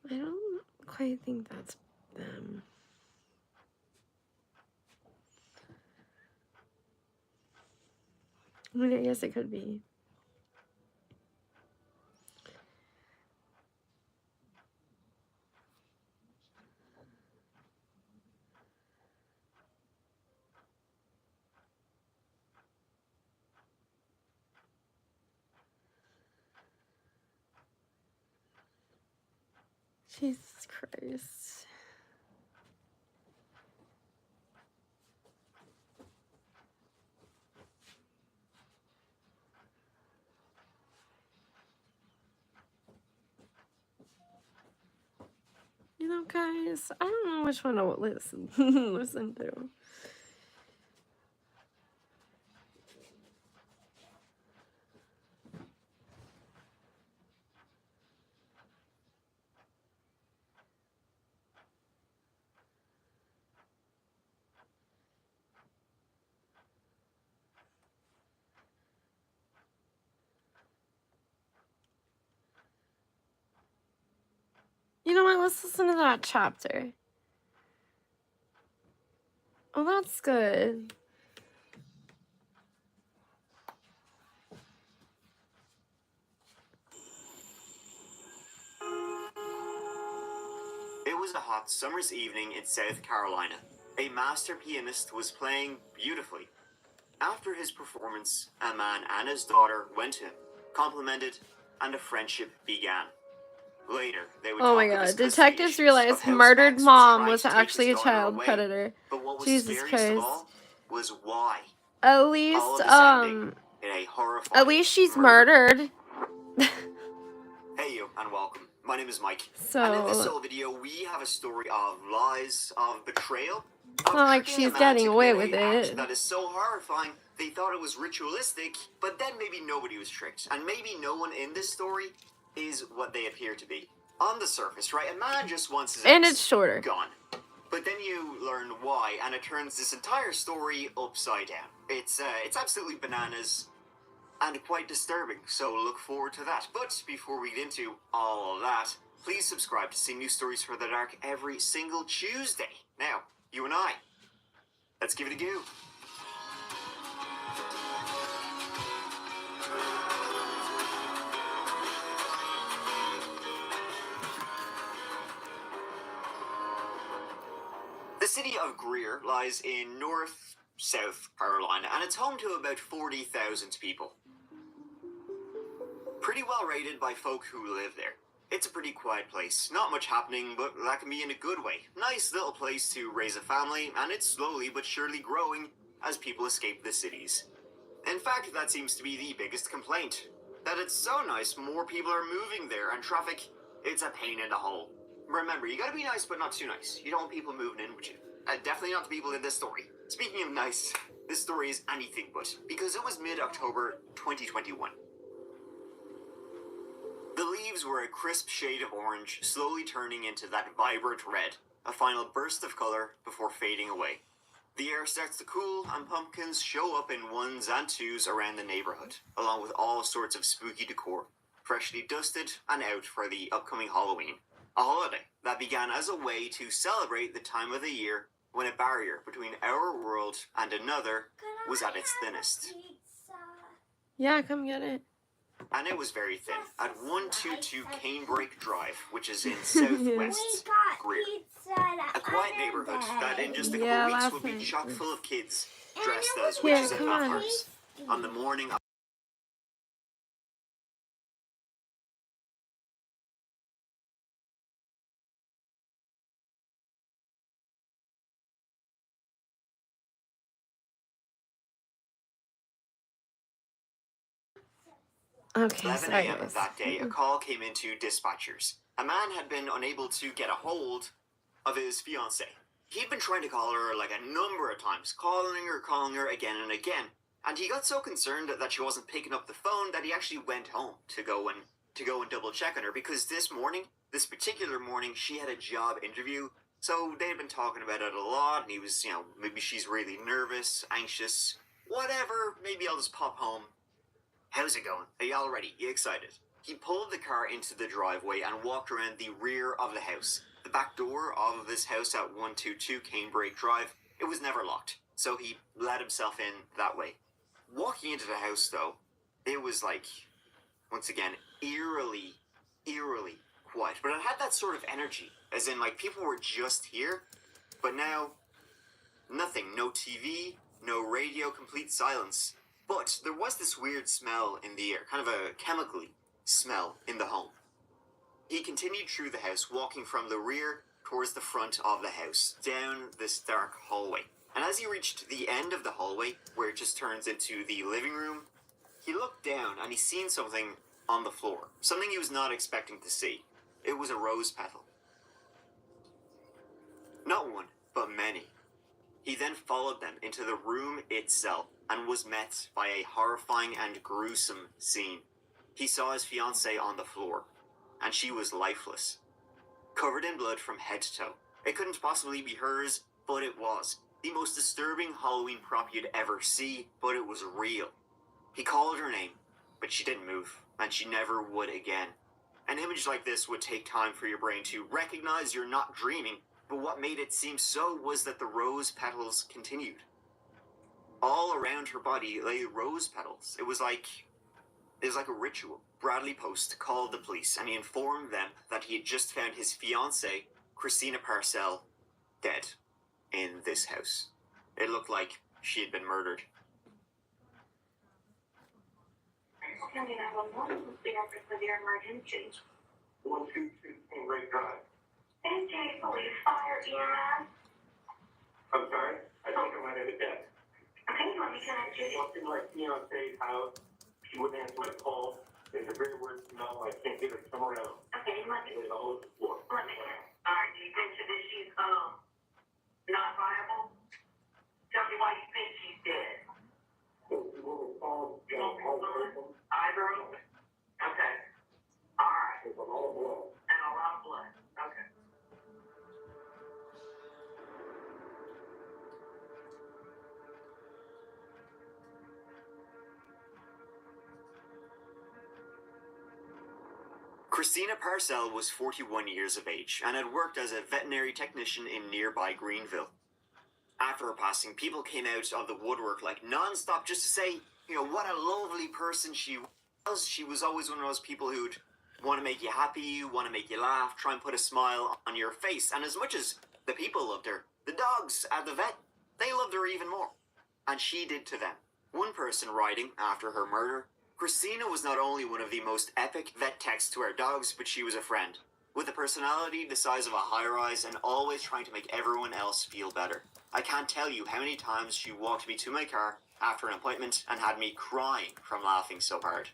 I don't quite think that's them. I mean, I guess it could be. Jesus Christ. You know, guys, I don't know which one to listen to. You know what? Let's listen to that chapter. Oh, that's good. It was a hot summer's evening in South Carolina. A master pianist was playing beautifully. After his performance, a man and his daughter went to him, complimented, and a friendship began. Later, they would Oh my talk of his god. custody Detectives issues, realized of how murdered Specs mom trying was to take his actually a daughter child away. predator. But what was Jesus scariest of Christ. all was why. At All least, of this ending in a horrifying she's murder. murdered. Hey you, and welcome. My name is Mike. So, and in this solo video, we have a story of lies, of betrayal. It's not like she's getting away with it. That is so horrifying, they thought it was ritualistic, but then maybe nobody was tricked. And maybe no one in this story is what they appear to be. On the surface, right, a man just wants his and ex it's shorter. gone. But then you learn why, and it turns this entire story upside down. It's absolutely bananas and quite disturbing, so look forward to that. But before we get into all of that, please subscribe to see new stories for the dark every single Tuesday. Now, you and I, let's give it a go. The city of Greer lies in South Carolina, and it's home to about 40,000 people. Pretty well rated by folk who live there. It's a pretty quiet place, not much happening, but that can be in a good way. Nice little place to raise a family, and it's slowly but surely growing as people escape the cities. In fact, that seems to be the biggest complaint. That it's so nice, more people are moving there, and traffic, it's a pain in the hole. Remember, you gotta be nice, but not too nice. You don't want people moving in with you. Definitely not the people in this story. Speaking of nice, this story is anything but, because it was mid-October 2021. The leaves were a crisp shade of orange, slowly turning into that vibrant red. a final burst of color before fading away. The air starts to cool, and pumpkins show up in ones and twos around the neighborhood, along with all sorts of spooky decor, freshly dusted and out for the upcoming Halloween. A holiday that began as a way to celebrate the time of the year when a barrier between our world and another was at its thinnest. Yeah, come get it. And it was very thin, at 122 Canebrake Drive, which is in southwest Greer. A quiet neighborhood that in just a couple of weeks would be chock full of kids dressed as witches and vampires. On the morning of Okay, 11 sorry a.m. guys. that day, a call came into dispatchers. A man had been unable to get a hold of his fiancée. He'd been trying to call her like a number of times, calling her again and again. And he got so concerned that she wasn't picking up the phone that he actually went home to go and double check on her, because this particular morning, she had a job interview. So they had been talking about it a lot, and he was, maybe she's really nervous, anxious, whatever, maybe I'll just pop home. How's it going? Are you all ready? You excited? He pulled the car into the driveway and walked around the rear of the house. The back door of this house at 122 Canebrake Drive, it was never locked, so he let himself in that way. Walking into the house, though, it was like, once again, eerily quiet. But it had that sort of energy, as in, like, people were just here, but now, nothing. No TV, no radio, complete silence. But there was this weird smell in the air, kind of a chemically smell in the home. He continued through the house, walking from the rear towards the front of the house, down this dark hallway. And as he reached the end of the hallway, where it just turns into the living room, he looked down and he seen something on the floor. Something he was not expecting to see. It was a rose petal. Not one, but many. He then followed them into the room itself and was met by a horrifying and gruesome scene. He saw his fiancée on the floor, and she was lifeless, covered in blood from head to toe. It couldn't possibly be hers, but it was. The most disturbing Halloween prop you'd ever see, but it was real. He called her name, but she didn't move, and she never would again. An image like this would take time for your brain to recognize you're not dreaming, but what made it seem so was that the rose petals continued. All around her body lay rose petals. It was like a ritual. Bradley Post called the police and he informed them that he had just found his fiancée, Christina Parcell, dead in this house. It looked like she had been murdered. County 911, the office of your emergency. 122 Canebrake Drive. NJ Police Fire EMS. I'm sorry? I think I might have a death. Okay, let me connect you. Walked in my fiance's house. She wouldn't answer my call. There's a very weird smell. I can't get her to come around. Okay, let me. It was all over the floor. Let me. Alright, do you think that she's not viable? Tell me why you think she's dead. Either of them? Okay. Alright. There's a lot of blood. And a lot of blood. Okay. Christina Parcell was 41 years of age and had worked as a veterinary technician in nearby Greenville. After her passing, people came out of the woodwork like non-stop just to say, what a lovely person she was. She was always one of those people who'd want to make you happy, want to make you laugh, try and put a smile on your face. And as much as the people loved her, the dogs at the vet, they loved her even more. And she did to them. One person writing after her murder, Christina was not only one of the most epic vet techs to our dogs, but she was a friend. With a personality the size of a high-rise and always trying to make everyone else feel better. I can't tell you how many times she walked me to my car after an appointment and had me crying from laughing so hard.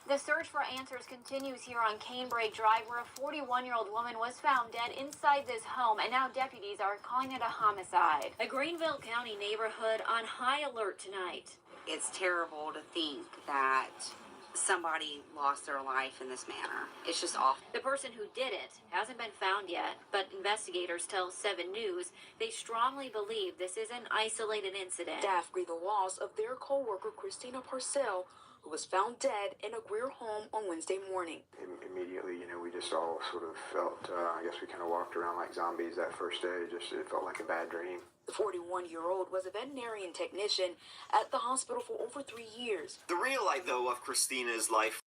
The search for answers continues here on Canebrake Drive, where a 41-year-old woman was found dead inside this home, and now deputies are calling it a homicide. A Greenville County neighborhood on high alert tonight. It's terrible to think that somebody lost their life in this manner. It's just awful. The person who did it hasn't been found yet, but investigators tell 7 News they strongly believe this is an isolated incident. Staff grieve the loss of their co-worker Christina Parcell, who was found dead in a Greer home on Wednesday morning. Immediately, we just all sort of felt, I guess we kind of walked around like zombies that first day. It felt like a bad dream. The 41-year-old was a veterinarian technician at the hospital for over 3 years. The real light, though, of Christina's life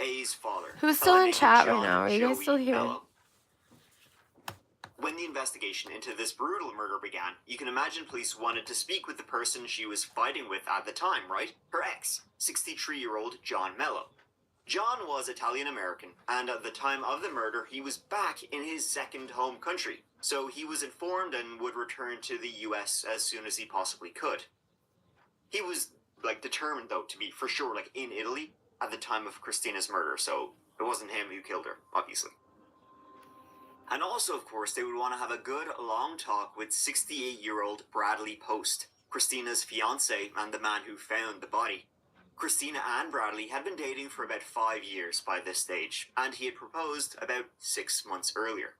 A's father. Who's still in named chat right John now? Are you guys Joey still here? Mello. When the investigation into this brutal murder began, you can imagine police wanted to speak with the person she was fighting with at the time, right? Her ex, 63-year-old John Mello. John was Italian-American, and at the time of the murder, he was back in his second home country, so he was informed and would return to the US as soon as he possibly could. He was, determined, though, to be, for sure, in Italy at the time of Christina's murder, so it wasn't him who killed her, obviously. And also, of course, they would want to have a good, long talk with 68-year-old Bradley Post, Christina's fiancé and the man who found the body. Christina and Bradley had been dating for about 5 years by this stage, and he had proposed about 6 months earlier.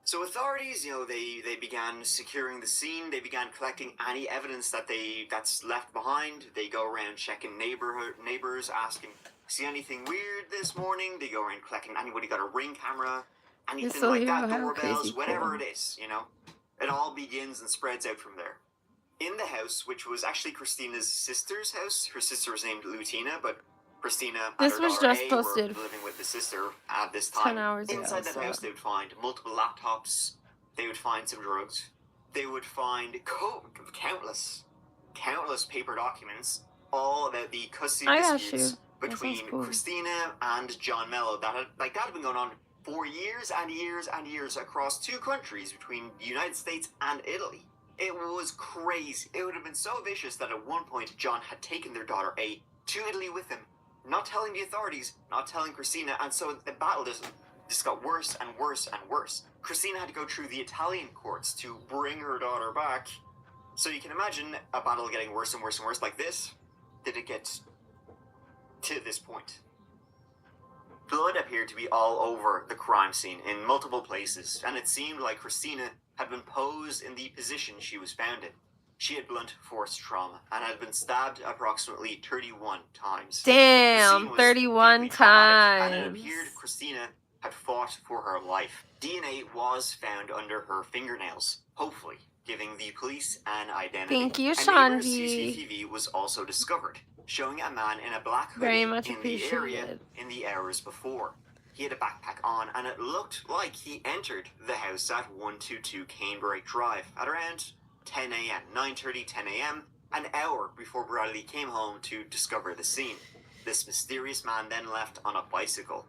So authorities, they began securing the scene. They began collecting any evidence that's left behind. They go around checking neighbors, asking, see anything weird this morning? They go around collecting anybody got a Ring camera, anything like that, doorbells, whatever it is, It all begins and spreads out from there. In the house, which was actually Christina's sister's house, her sister was named Lutina, but Christina and This her was daughter just A posted were living with the sister at this 10 time. hours ago, Inside that so- house, they would find multiple laptops. They would find some drugs. They would find countless paper documents, all about the custody I got disputes you. That between sounds cool. Christina and John Mello. That had been going on for years and years and years across 2 countries between the United States and Italy. It was crazy. It would have been so vicious that at one point John had taken their daughter A to Italy with him, not telling the authorities, not telling Christina, and so the battle just got worse and worse and worse. Christina had to go through the Italian courts to bring her daughter back. So you can imagine a battle getting worse and worse and worse like this. Did it get to this point? Blood appeared to be all over the crime scene in multiple places, and it seemed like Christina had been posed in the position she was found in. She had blunt force trauma and had been stabbed approximately 31 times. The scene Damn, was 31 deeply traumatic, and it times. appeared Christina had fought for her life. DNA was found under her fingernails, hopefully giving the police an identity. Thank you, And neighbors' Shandy. CCTV was also discovered, showing a man in a black hoodie Very much in the area appreciated. in the hours before. He had a backpack on, and it looked like he entered the house at 122 Canebrake Drive at around 10 a.m., 9:30, 10 a.m., an hour before Bradley came home to discover the scene. This mysterious man then left on a bicycle.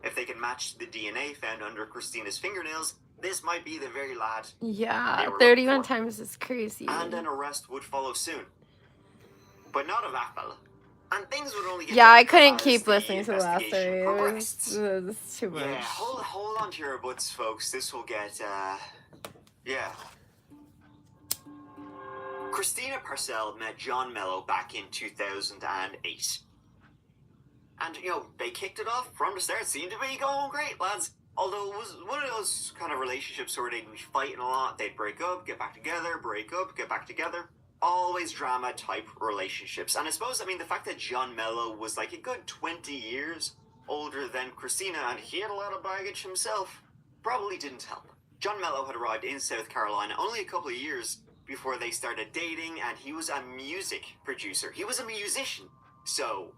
If they can match the DNA found under Christina's fingernails, this might be the very lad they Yeah, were 31 looking for. times is crazy. And an arrest would follow soon. But not of that fella. And things would only get Yeah, I darker couldn't as keep the listening to the last investigation story. progressed. It was too much. Yeah, hold on to your butts, folks. This will get, yeah. Christina Parcell met John Mello back in 2008. And, they kicked it off from the start. Seemed to be going great, lads. Although it was one of those kind of relationships where they'd be fighting a lot. They'd break up, get back together, break up, get back together. Always drama type relationships. And I suppose, the fact that John Mello was like a good 20 years older than Christina, and he had a lot of baggage himself, probably didn't help. John Mello had arrived in South Carolina only a couple of years before they started dating, and he was a music producer. He was a musician. So,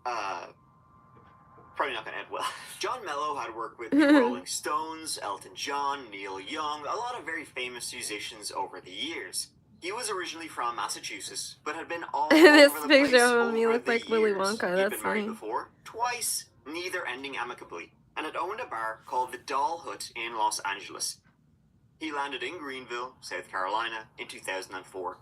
probably not going to end well. John Mello had worked with the Rolling Stones, Elton John, Neil Young, a lot of very famous musicians over the years. He was originally from Massachusetts, but had been all This over the picture place of me over looked the like Willy years. Wonka, He'd that's been married funny. before, twice, neither ending amicably. and had owned a bar called the Doll Hut in Los Angeles. He landed in Greenville, South Carolina, in 2004.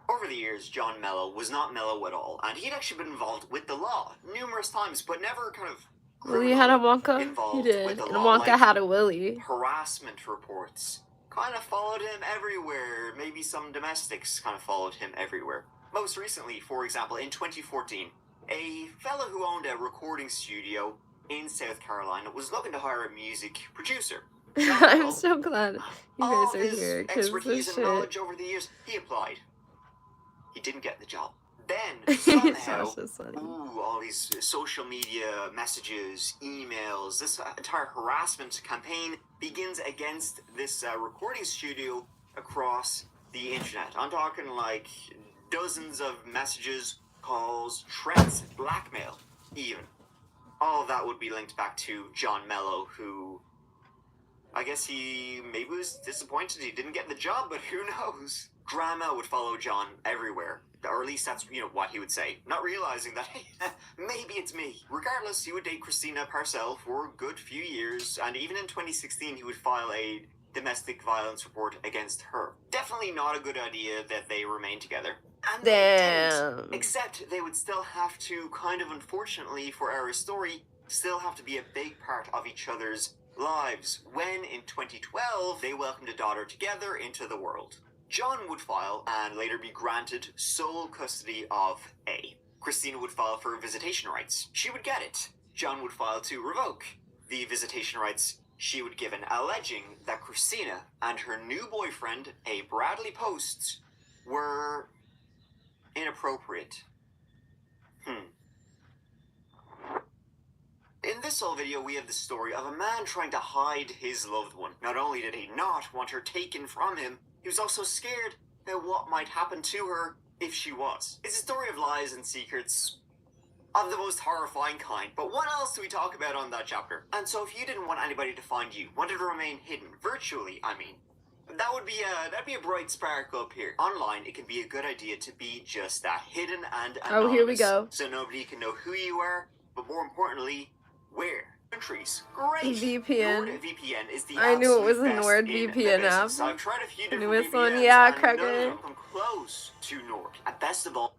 Over the years, John Mello was not mellow at all, and he'd actually been involved with the law numerous times, but never kind of Willie had a Wonka? He involved did. with the And law. Wonka Like, had a Willie. harassment reports kind of followed him everywhere. Maybe some domestics kind of followed him everywhere. Most recently, for example, in 2014, a fellow who owned a recording studio in South Carolina was looking to hire a music producer. I'm so glad you All guys are his here, because expertise this and shit. knowledge over the years, he applied. He didn't get the job. Then, somehow, Josh is funny. all these social media messages, emails, this entire harassment campaign begins against this recording studio across the internet. I'm talking like dozens of messages, calls, threats, blackmail, even. All of that would be linked back to John Mello, who, I guess he maybe was disappointed he didn't get the job, but who knows? Drama would follow John everywhere. Or at least that's, what he would say. Not realizing that, hey, maybe it's me. Regardless, he would date Christina Parcell for a good few years, and even in 2016 he would file a domestic violence report against her. Definitely not a good idea that they remain together. And they didn't. Except they would still have to, kind of unfortunately for our story, still have to be a big part of each other's lives when, in 2012, they welcomed a daughter together into the world. John would file and later be granted sole custody of A. Christina would file for visitation rights. She would get it. John would file to revoke the visitation rights she would given, alleging that Christina and her new boyfriend, A. Bradley Post, were inappropriate. In this whole video, we have the story of a man trying to hide his loved one. Not only did he not want her taken from him, he was also scared about what might happen to her if she was. It's a story of lies and secrets of the most horrifying kind, but what else do we talk about on that chapter? And so if you didn't want anybody to find you, wanted to remain hidden, virtually, I mean, that'd be a bright spark up here. Online, it can be a good idea to be just that, hidden and anonymous. Oh, here we go. So nobody can know who you are, but more importantly, where. Countries. Great. VPN. NordVPN is the I knew it was a absolute best in the NordVPN app. business. I've tried a few The different newest one, VPNs, yeah, and none of Kraken. them come close to Nord. And best of all,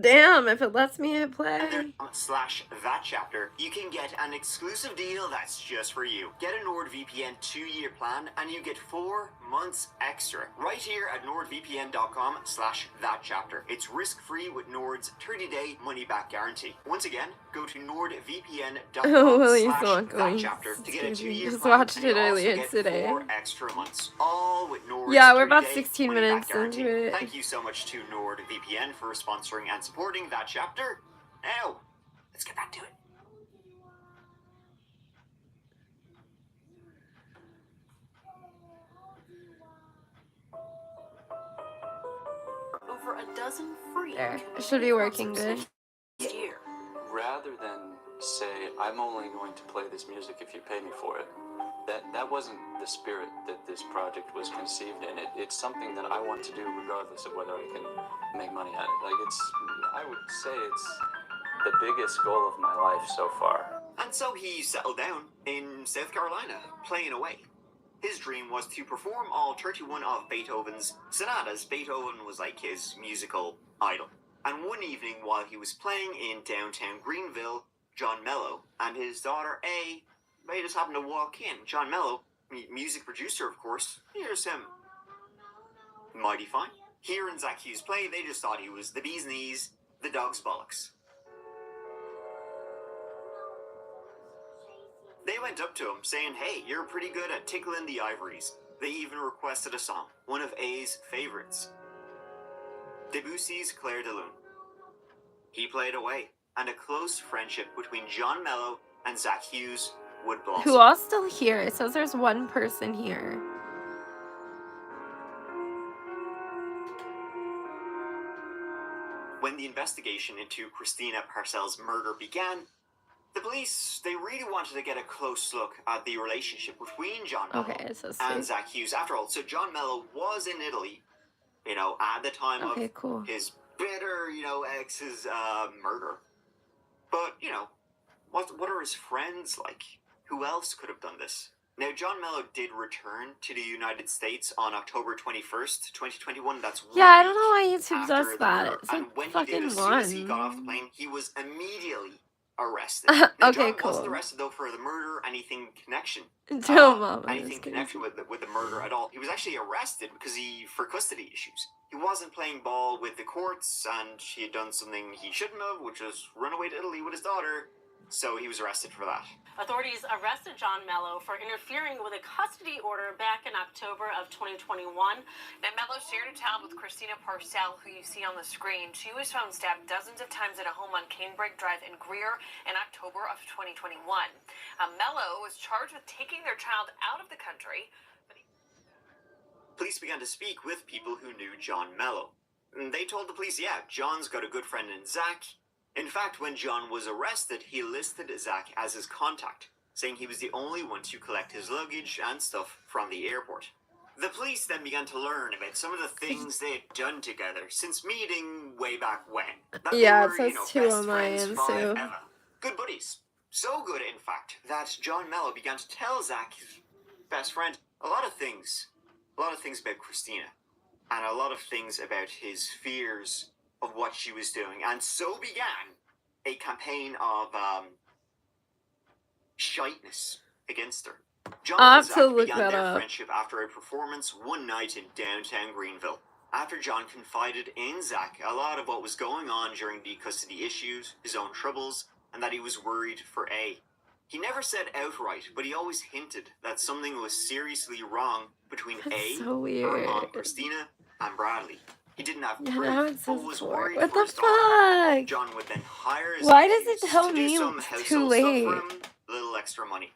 Damn, if it lets me hit play. /that chapter, you can get an exclusive deal that's just for you. Get a NordVPN 2-year plan and you get 4 months extra right here at nordvpn.com/that chapter. It's risk-free with Nord's 30-day money-back guarantee. Once again, go to nordvpn.com/that chapter to get a 2-year Just plan. watched And it you also earlier get today. 4 extra months, all with Nord's Yeah, we're about 30-day 16 money-back minutes guarantee. into it. Thank you so much to NordVPN for sponsoring and supporting that chapter. Now, let's get back to it. Over a dozen free There. It should be working good. year. Rather than say, I'm only going to play this music if you pay me for it, that wasn't the spirit that this project was conceived in. It's something that I want to do regardless of whether I can make money at it. I would say it's the biggest goal of my life so far. And so he settled down in South Carolina, playing away. His dream was to perform all 31 of Beethoven's sonatas. Beethoven was like his musical idol. And one evening while he was playing in downtown Greenville, John Mello and his daughter A, they just happened to walk in. John Mello, music producer of course, here's him. Mighty fine. Hearing Zach Hughes play, they just thought he was the bee's knees, the dog's bollocks. They went up to him saying, hey, you're pretty good at tickling the ivories. They even requested a song, one of A's favorites, Debussy's Clair de Lune. He played away, and a close friendship between John Mello and Zach Hughes would blossom. Who all's still here? It says there's one person here. When the the investigation into Christina Parcells' murder began, the police, they really wanted to get a close look at the relationship between John Mello and Zach Hughes. After all, so John Mello was in Italy, you know, at the time of his bitter, you know, ex's murder. But, you know, what are his friends like? Who else could have done this? Now, John Mello did return to the United States on October 21st, 2021. That's Yeah, I don't know why YouTube does after the that. murder. It's And like when he fucking did, as soon as he got off the one. plane, he was immediately arrested. Now, Okay, John wasn't cool. arrested, though, for the murder, anything connected with the murder at all. He was actually arrested because for custody issues. He wasn't playing ball with the courts, and he had done something he shouldn't have, which was run away to Italy with his daughter. So he was arrested for that. Authorities arrested John Mello for interfering with a custody order back in October of 2021. Now, Mello shared a child with Christina Parcells, who you see on the screen. She was found stabbed dozens of times at a home on Canebrake Drive in Greer in October of 2021. Mello was charged with taking their child out of the country. Police began to speak with people who knew John Mello. They told the police, yeah, John's got a good friend in Zach. In fact, when John was arrested, he listed Zach as his contact, saying he was the only one to collect his luggage and stuff from the airport. The police then began to learn about some of the things they had done together since meeting way back when. That Yeah, they were, it says you know, two best on my friends end, forever. too. Good buddies. So good, in fact, that John Mello began to tell Zach, his best friend, a lot of things about Christina, and a lot of things about his fears of what she was doing. And so began a campaign of shyness against her. John and Zach began their friendship after a performance one night in downtown Greenville. After John confided in Zach a lot of what was going on during the custody issues, his own troubles, and that he was worried for A. He never said outright, but he always hinted that something was seriously wrong between her mom Christina and Bradley. He didn't have proof, but was worried for his daughter. John would then hire his Why does it to tell do me some it's household too stuff late? for him, little extra money.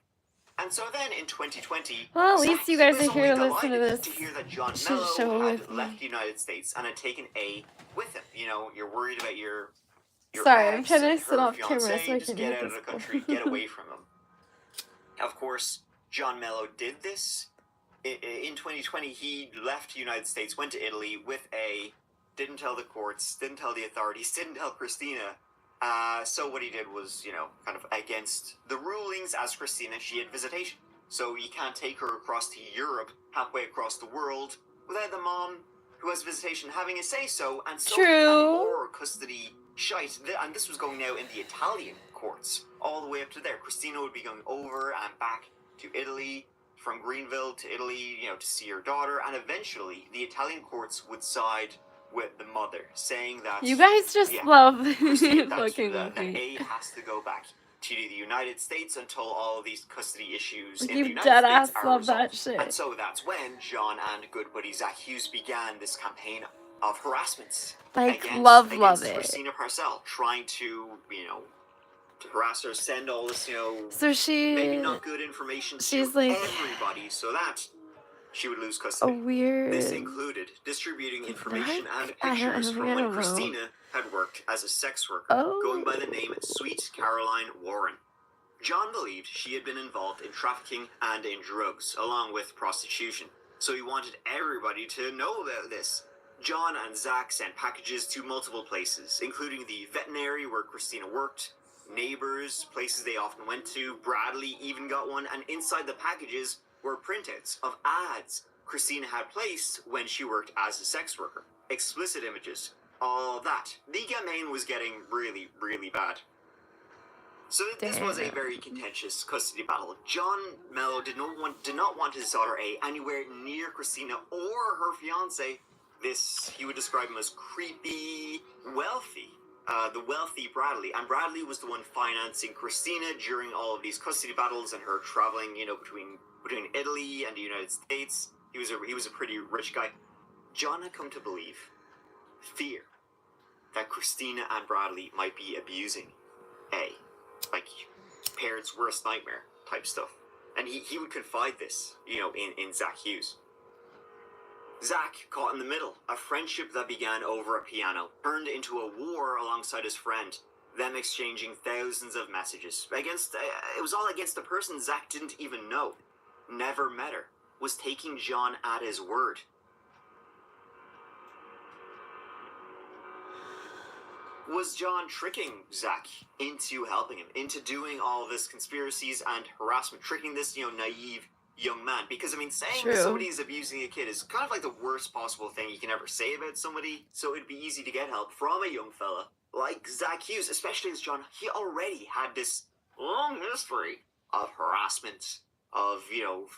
And so then in 2020, Well, at Zach least you guys was are here to only listen to delighted this to hear that John shit Mello show had with left me. the United States and had taken A with him. You know, you're worried about your Sorry, I'm ex trying and to sit her off camera fiancé, so I just can get hit out of this the country, get away from him. Of course, John Mello did this. In 2020, he left the United States, went to Italy with A, didn't tell the courts, didn't tell the authorities, didn't tell Christina. So what he did was, you know, kind of against the rulings as Christina, she had visitation. So you can't take her across to Europe, halfway across the world, without the mom who has visitation having a say-so, and so more custody shite. And this was going now in the Italian courts, all the way up to there. Christina would be going over and back to Italy, from Greenville to Italy, you know, to see her daughter, and eventually the Italian courts would side with the mother, saying that You guys just love Christina, fucking that with me. A has to go back to the United States until all of these custody issues Like, in you the United dead States ass are love resolved. that shit. And so that's when John and good buddy Zach Hughes began this campaign of harassments Like, against it. Christina Parcells, trying to, you know, to harass her, send all this, you know, So maybe not good information to everybody, so that she would lose custody. This included distributing information and pictures from when Christina had worked as a sex worker, going by the name Sweet Caroline Warren. John believed she had been involved in trafficking and in drugs, along with prostitution, so he wanted everybody to know about this. John and Zach sent packages to multiple places, including the veterinary where Christina worked, neighbors, places they often went to. Bradley even got one, and inside the packages were printouts of ads Christina had placed when she worked as a sex worker. Explicit images, all that. The campaign was getting really, really bad. So this was a very contentious custody battle. John Mello did not want his daughter A anywhere near Christina or her fiance. This, he would describe him as creepy, wealthy. The wealthy Bradley. And Bradley was the one financing Christina during all of these custody battles and her traveling, you know, between Italy and the United States. He was a pretty rich guy. John had come to believe, fear, that Christina and Bradley might be abusing A. Like, parents' worst nightmare type stuff. And he would confide this, you know, in Zach Hughes. Zach caught in the middle. A friendship that began over a piano turned into a war alongside his friend. Them exchanging thousands of messages against. It was all against a person Zach didn't even know. Never met her. Was taking John at his word. Was John tricking Zach into helping him, into doing all this conspiracies and harassment, tricking this, naive young man? Because, saying True. somebody's abusing a kid is kind of like the worst possible thing you can ever say about somebody, so it'd be easy to get help from a young fella like Zach Hughes, especially as John, he already had this long history of harassment, of,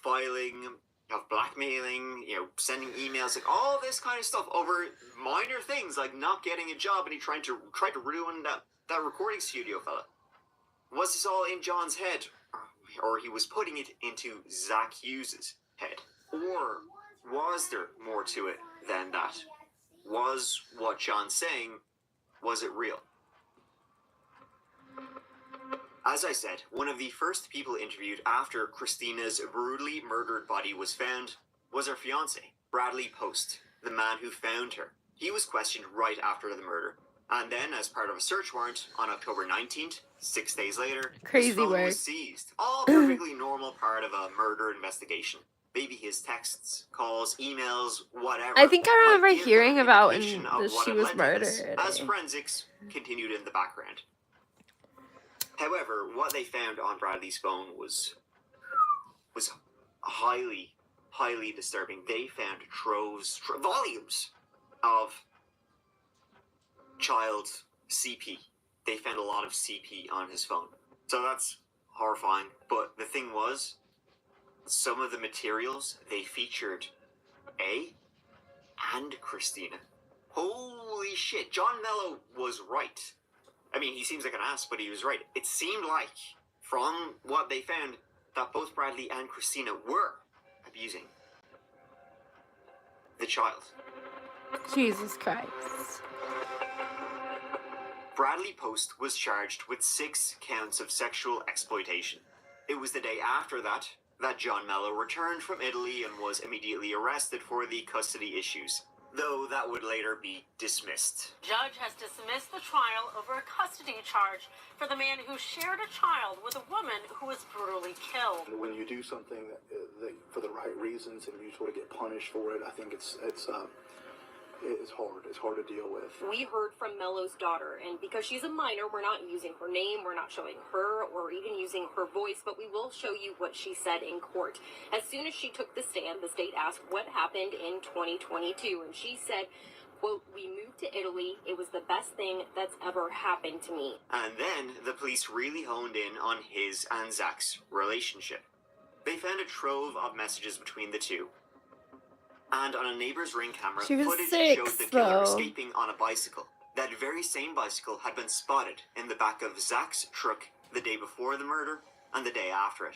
filing, of blackmailing, sending emails, like all this kind of stuff over minor things like not getting a job, and he tried to ruin that recording studio fella. Was this all in John's head, or he was putting it into Zach Hughes's head? Or was there more to it than that? Was what John's saying, was it real? As I said, one of the first people interviewed after Christina's brutally murdered body was found was her fiancé, Bradley Post, the man who found her. He was questioned right after the murder, and then, as part of a search warrant, on October 19th, 6 days later, Crazy his phone work. was seized. All perfectly normal part of a murder investigation. Maybe his texts, calls, emails, whatever. I think I remember might give hearing an about indication when of what she had was led to this, murdered. as forensics continued in the background. However, what they found on Bradley's phone was highly, highly disturbing. They found volumes of child CP. They found a lot of CP on his phone. So that's horrifying. But the thing was, some of the materials, they featured A and Christina. Holy shit, John Mello was right. He seems like an ass, but he was right. It seemed like, from what they found, that both Bradley and Christina were abusing the child. Jesus Christ. Bradley Post was charged with 6 counts of sexual exploitation. It was the day after that John Mello returned from Italy and was immediately arrested for the custody issues, though that would later be dismissed. Judge has dismissed the trial over a custody charge for the man who shared a child with a woman who was brutally killed. When you do something that for the right reasons and you sort of get punished for it, I think it's hard. It's hard to deal with. We heard from Mello's daughter, and because she's a minor, we're not using her name, we're not showing her, or even using her voice, but we will show you what she said in court. As soon as she took the stand, the state asked what happened in 2022, and she said, quote, "We moved to Italy. It was the best thing that's ever happened to me." And then the police really honed in on his and Zach's relationship. They found a trove of messages between the two. And on a neighbor's Ring camera, She was footage 6, showed the killer though. escaping on a bicycle. That very same bicycle had been spotted in the back of Zach's truck the day before the murder and the day after it.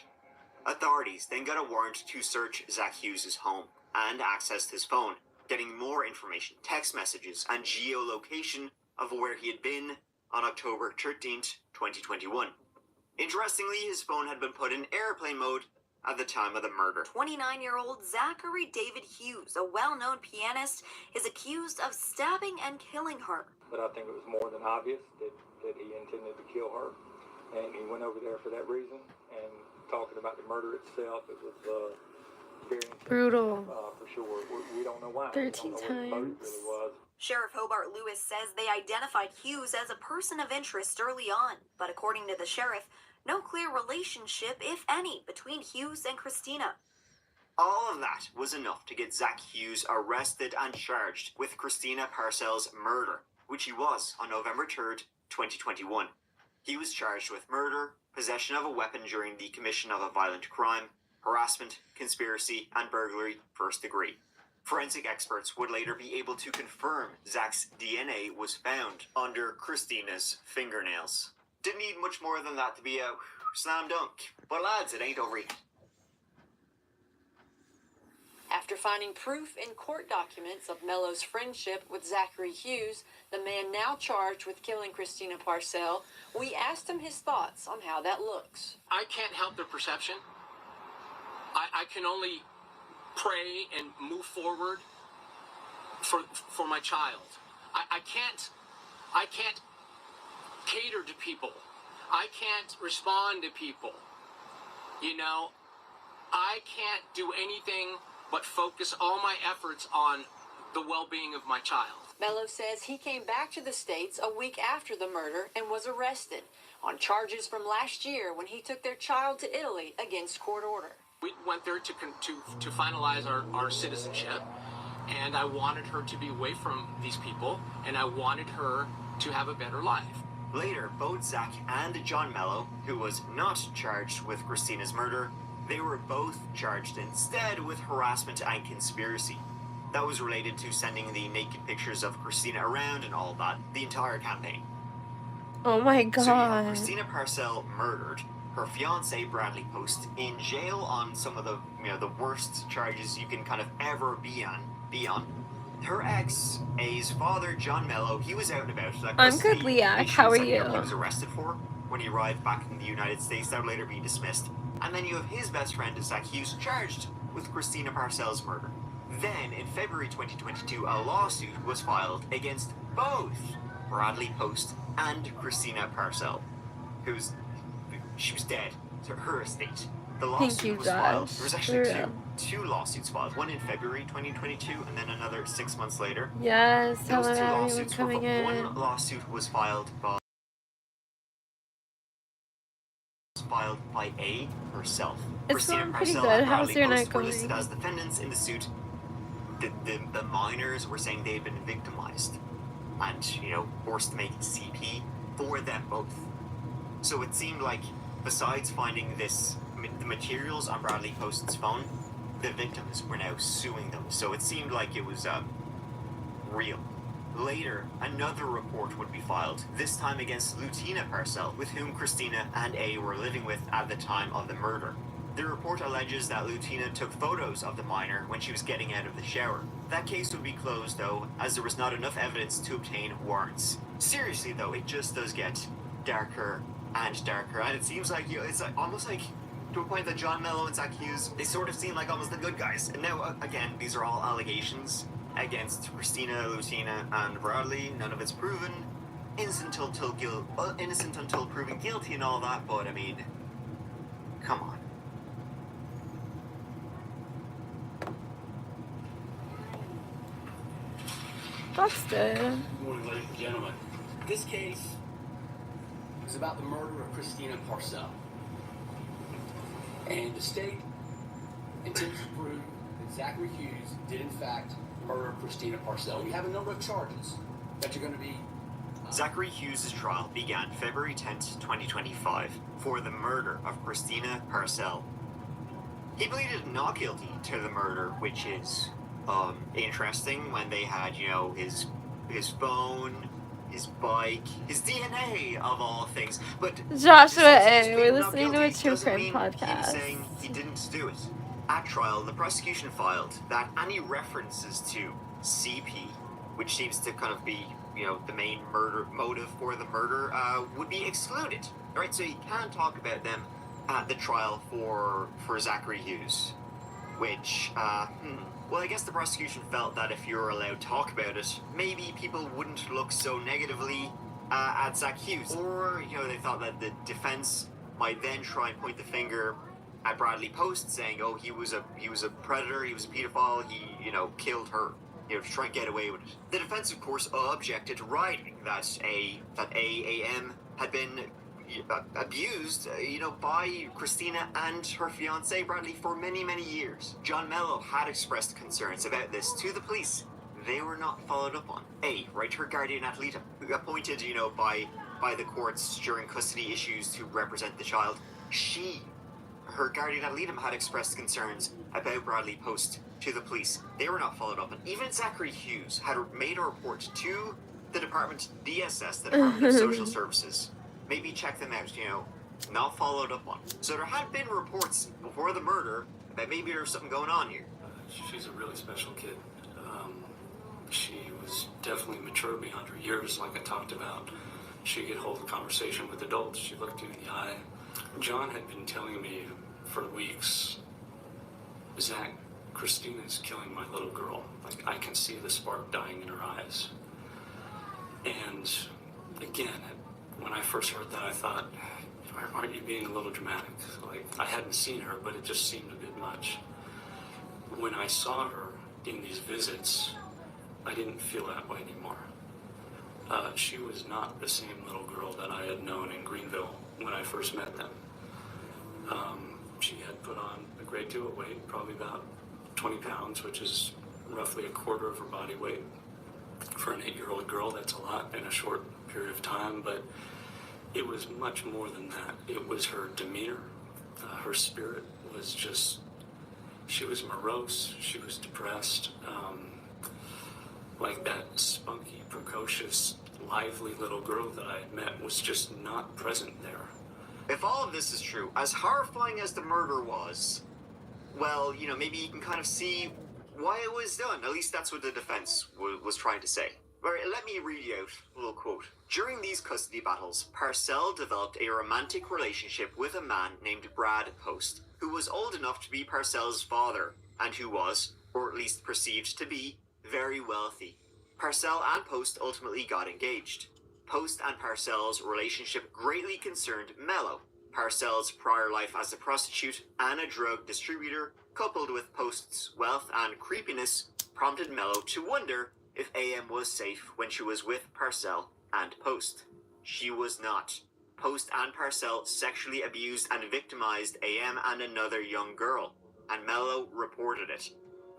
Authorities then got a warrant to search Zach Hughes' home and accessed his phone, getting more information, text messages, and geolocation of where he had been on October 13th, 2021. Interestingly, his phone had been put in airplane mode at the time of the murder. 29-year-old Zachary David Hughes, a well-known pianist, is accused of stabbing and killing her. But I think it was more than obvious that he intended to kill her. And he went over there for that reason. And talking about the murder itself, it was very Brutal. for sure. We don't know why. 13 we don't know what the motive times. really was. Sheriff Hobart Lewis says they identified Hughes as a person of interest early on, but according to the sheriff, no clear relationship, if any, between Hughes and Christina. All of that was enough to get Zach Hughes arrested and charged with Christina Parcells' murder, which he was on November 3rd, 2021. He was charged with murder, possession of a weapon during the commission of a violent crime, harassment, conspiracy, and burglary, first degree. Forensic experts would later be able to confirm Zach's DNA was found under Christina's fingernails. Didn't need much more than that to be a slam dunk. But lads, it ain't over yet. After finding proof in court documents of Mello's friendship with Zachary Hughes, the man now charged with killing Christina Parcell, we asked him his thoughts on how that looks. I can't help the perception. I can only pray and move forward for my child. I can't cater to people. I can't respond to people. You know, I can't do anything but focus all my efforts on the well-being of my child. Mello says he came back to the States a week after the murder and was arrested on charges from last year when he took their child to Italy against court order. We went there to finalize our citizenship, and I wanted her to be away from these people, and I wanted her to have a better life. Later, both Zach and John Mello, who was not charged with Christina's murder, they were both charged instead with harassment and conspiracy. That was related to sending the naked pictures of Christina around and all that, the entire campaign. Oh my god. So you have Christina Parcell murdered, her fiancé Bradley Post in jail on some of the the worst charges you can kind of ever be on. Her ex, A's father, John Mello, he was out and about. I'm good, Leah. How are you? He was arrested for when he arrived back in the United States. That would later be dismissed. And then you have his best friend, Zach Hughes, charged with Christina Parcell's murder. Then, in February 2022, a lawsuit was filed against both Bradley Post and Christina Parcell, she was dead to her estate. The lawsuit was filed. There was actually two lawsuits filed. One in February 2022, and then another 6 months later. Yes, Those hello two everyone lawsuits coming in. One lawsuit was filed by A herself. It's Christina going pretty Parcell good. and How's Bradley your Post night were going? listed as defendants in the suit. The minors were saying they had been victimized and, forced to make CP for them both. So it seemed like, besides finding the materials on Bradley Post's phone, the victims were now suing them. So it seemed like it was real. Later, another report would be filed, this time against Lutina Parcell, with whom Christina and A were living with at the time of the murder. The report alleges that Lutina took photos of the minor when she was getting out of the shower. That case would be closed, though, as there was not enough evidence to obtain warrants. Seriously, though, it just does get darker and darker, and it seems like it's almost like to a point that John Mello and Zach Hughes, they sort of seem like almost the good guys. And now, again, these are all allegations against Christina, Lutina, and Bradley. None of it's proven. Innocent until proven guilty and all that, but I mean, come on. That's good. Good morning, ladies and gentlemen. This case is about the murder of Christina Parcell. And the state intends to prove that Zachary Hughes did, in fact, murder Christina Parcell. We have a number of charges that are going to be... Zachary Hughes' trial began February 10th, 2025, for the murder of Christina Parcell. He pleaded not guilty to the murder, which is interesting when they had, his phone, his bike, his DNA of all things. But Joshua A., we're listening to a true crime podcast. Saying he didn't do it. At trial, the prosecution filed that any references to CP, which seems to kind of be, the main murder motive for the murder, would be excluded. All right, so you can't talk about them at the trial for Zachary Hughes, which, well, I guess the prosecution felt that if you were allowed to talk about it, maybe people wouldn't look so negatively at Zach Hughes. Or, they thought that the defense might then try and point the finger at Bradley Post, saying, oh, he was a predator, he was a pedophile, he, killed her, to try and get away with it. The defense, of course, objected to writing that AAM had been abused, by Christina and her fiancé Bradley for many, many years. John Mello had expressed concerns about this to the police. They were not followed up on. Her guardian ad litem, appointed, by the courts during custody issues to represent the child. Her guardian ad litem had expressed concerns about Bradley Post to the police. They were not followed up on. Even Zachary Hughes had made a report to the department, DSS, the Department of Social Services. Maybe check them out, not followed up on. So there had been reports before the murder that maybe there was something going on here. She's a really special kid. She was definitely mature beyond her years, like I talked about. She could hold a conversation with adults. She looked you in the eye. John had been telling me for weeks, Zach, Christina's killing my little girl. Like, I can see the spark dying in her eyes. And again, when I first heard that, I thought, aren't you being a little dramatic? Like, I hadn't seen her, but it just seemed a bit much. When I saw her in these visits, I didn't feel that way anymore. She was not the same little girl that I had known in Greenville when I first met them. She had put on a great deal of weight, probably about 20 pounds, which is roughly a quarter of her body weight. For an 8-year-old girl, that's a lot in a short period of time, but it was much more than that. It was her demeanor. Her spirit was just, she was morose, she was depressed. Like that spunky, precocious, lively little girl that I had met was just not present there. If all of this is true, as horrifying as the murder was, well, maybe you can kind of see why it was done. At least that's what the defense was trying to say. Right, let me read you out a little quote. During these custody battles, Parcell developed a romantic relationship with a man named Brad Post, who was old enough to be Parcell's father, and who was, or at least perceived to be, very wealthy. Parcell and Post ultimately got engaged. Post and Parcell's relationship greatly concerned Mello. Parcell's prior life as a prostitute and a drug distributor, coupled with Post's wealth and creepiness, prompted Mello to wonder if AM was safe when she was with Parcell and Post. She was not. Post and Parcell sexually abused and victimized AM and another young girl, and Mello reported it.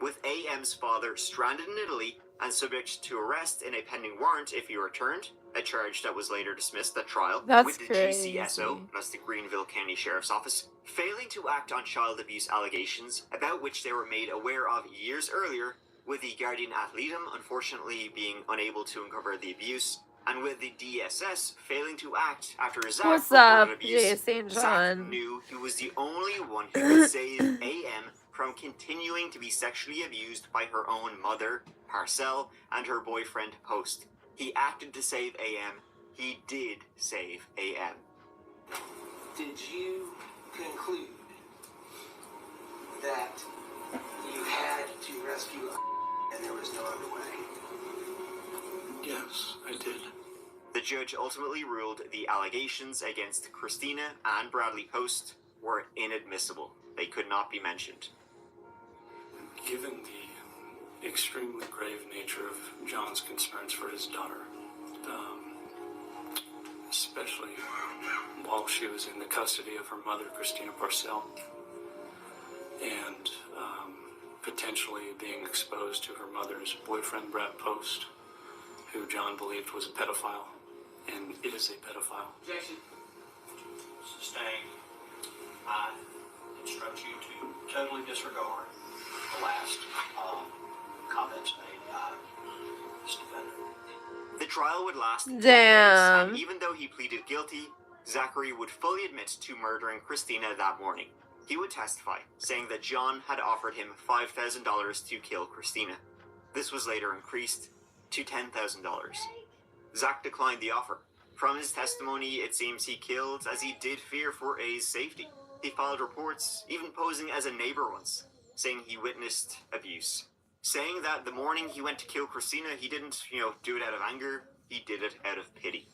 With AM's father stranded in Italy and subject to arrest in a pending warrant if he returned, a charge that was later dismissed at trial, That's with the crazy. GCSO, that's the Greenville County Sheriff's Office, failing to act on child abuse allegations about which they were made aware of years earlier, with the Guardian Ad Litem unfortunately being unable to uncover the abuse, and with the DSS failing to act after Zach What's reported up, abuse. Jason and Zach John? knew he was the only one who could save AM from continuing to be sexually abused by her own mother, Parcell, and her boyfriend, Post. He acted to save AM. He did save AM. Did you conclude that you had to rescue and there was no other way? Yes, I did. The judge ultimately ruled the allegations against Christina and Bradley Post were inadmissible. They could not be mentioned. Given the extremely grave nature of John's concerns for his daughter, especially while she was in the custody of her mother, Christina Parcell, and potentially being exposed to her mother's boyfriend, Brad Post, who John believed was a pedophile, and is a pedophile. Objection. Sustained. I instruct you to totally disregard the last comments made by this defendant. The trial would last 12 days, Damn. and even though he pleaded guilty, Zachary would fully admit to murdering Christina that morning. He would testify, saying that John had offered him $5,000 to kill Christina. This was later increased to $10,000. Zach declined the offer. From his testimony, it seems he killed as he did fear for A's safety. He filed reports, even posing as a neighbor once, saying he witnessed abuse. Saying that the morning he went to kill Christina, he didn't, do it out of anger, he did it out of pity.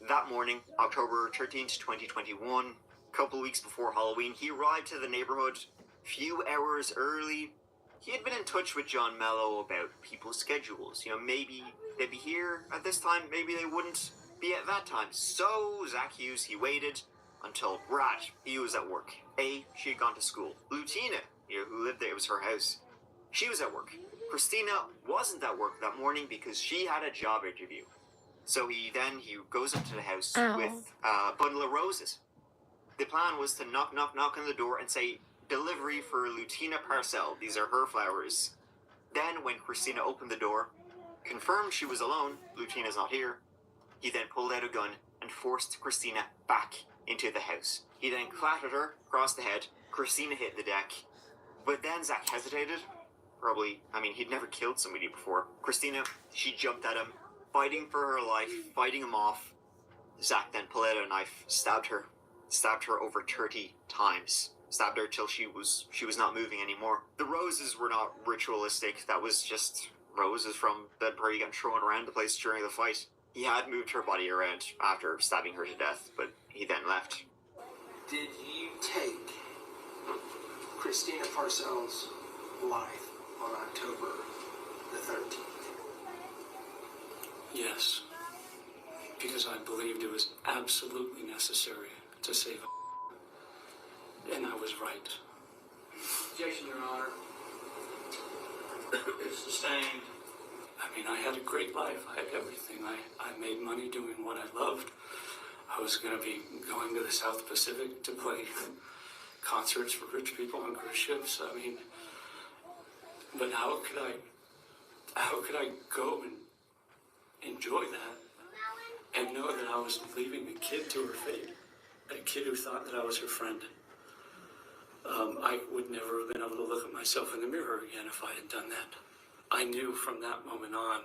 That morning, October 13th, 2021, a couple weeks before Halloween, he arrived to the neighborhood few hours early. He had been in touch with John Mello about people's schedules. Maybe they'd be here at this time, maybe they wouldn't be at that time. So Zach Hughes, he waited until Brad, he was at work. She had gone to school. Lutina, who lived there, it was her house. She was at work. Christina wasn't at work that morning because she had a job interview. So he goes up to the house with a bundle of roses. The plan was to knock on the door and say, "Delivery for Lutina Parcell. These are her flowers." Then when Christina opened the door, confirmed she was alone, Lutina's not here, he then pulled out a gun and forced Christina back into the house. He then clattered her across the head. Christina hit the deck. But then Zach hesitated. He'd never killed somebody before. Christina, she jumped at him, fighting for her life, fighting him off. Zach then pulled out a knife, stabbed her over 30 times. stabbed her till she was not moving anymore. The roses were not ritualistic. That was just roses from that party getting thrown around the place during the fight. He had moved her body around after stabbing her to death, but he then left. Did you take Christina Parcells' life on October the 13th? Yes. Because I believed it was absolutely necessary to save her. And I was right. Objection, Your Honor. Sustained. I mean, I had a great life. I had everything. I made money doing what I loved. I was going to be going to the South Pacific to play concerts for rich people on cruise ships. I mean, but how could I go and enjoy that and know that I was leaving a kid to her fate, a kid who thought that I was her friend? I would never have been able to look at myself in the mirror again if I had done that. I knew from that moment on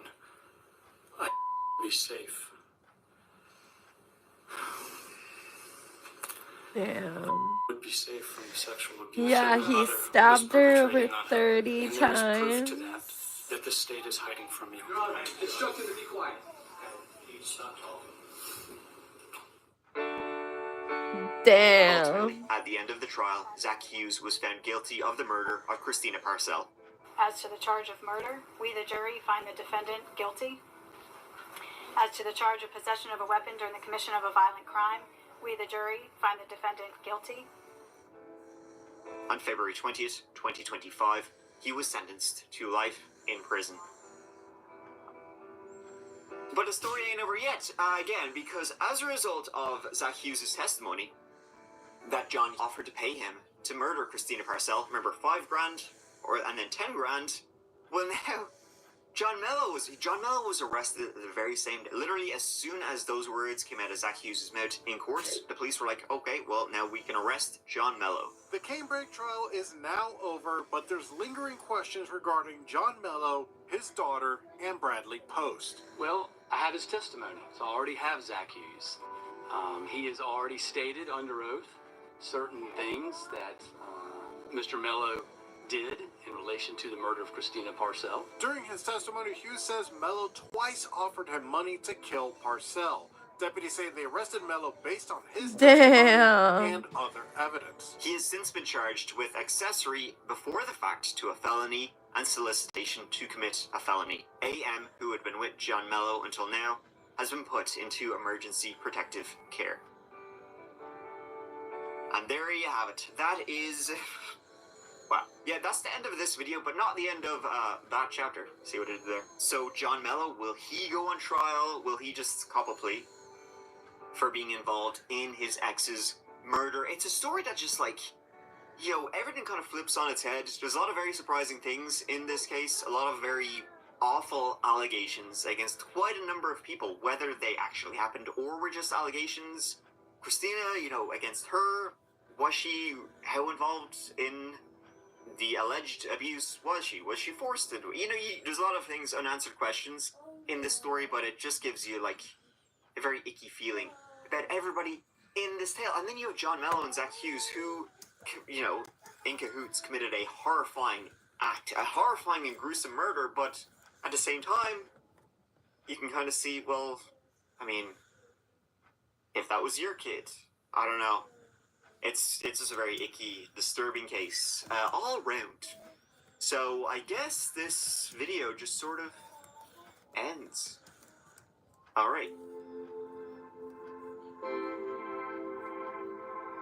I'd be safe. Damn. Would be safe from sexual abuse. Yeah, that her he mother stabbed was her over perpetrating on her. 30 And there is proof to times. that the state is hiding from you. Your Honor, instructed to be quiet. Please stop talking. Damn. Ultimately, at the end of the trial, Zach Hughes was found guilty of the murder of Christina Parcell. As to the charge of murder, we, the jury, find the defendant guilty. As to the charge of possession of a weapon during the commission of a violent crime, we, the jury, find the defendant guilty. On February 20th, 2025, he was sentenced to life in prison. But the story ain't over yet, again, because as a result of Zach Hughes' testimony, that John offered to pay him to murder Christina Parcell, remember, $5 grand, and then $10 grand, well now, John Mello was arrested the very same day. Literally, as soon as those words came out of Zach Hughes' mouth in court, the police were like, okay, well, now we can arrest John Mello. The Canebrake trial is now over, but there's lingering questions regarding John Mello, his daughter, and Bradley Post. Well, I have his testimony, so I already have Zach Hughes. He has already stated under oath certain things that Mr. Mello did in relation to the murder of Christina Parcell. During his testimony, Hughes says Mello twice offered him money to kill Parcell. Deputies say they arrested Mello based on his testimony and other evidence. He has since been charged with accessory before the fact to a felony and solicitation to commit a felony. AM, who had been with John Mello until now, has been put into emergency protective care. And there you have it. That is... Wow. Yeah, that's the end of this video, but not the end of that chapter. See what I did there? So, John Mello, will he go on trial? Will he just cop a plea for being involved in his ex's murder? It's a story that just, like, everything kind of flips on its head. There's a lot of very surprising things in this case. A lot of very awful allegations against quite a number of people, whether they actually happened or were just allegations. Christina, against her, how involved in the alleged abuse was she? Was she forced to do it? There's a lot of things, unanswered questions in this story, but it just gives you, like, a very icky feeling about everybody in this tale. And then you have John Mello and Zach Hughes, who, in cahoots committed a horrifying act, a horrifying and gruesome murder, but at the same time, you can kind of see, well, I mean, if that was your kid, I don't know. It's just a very icky, disturbing case, all around. So I guess this video just sort of ends. Alright.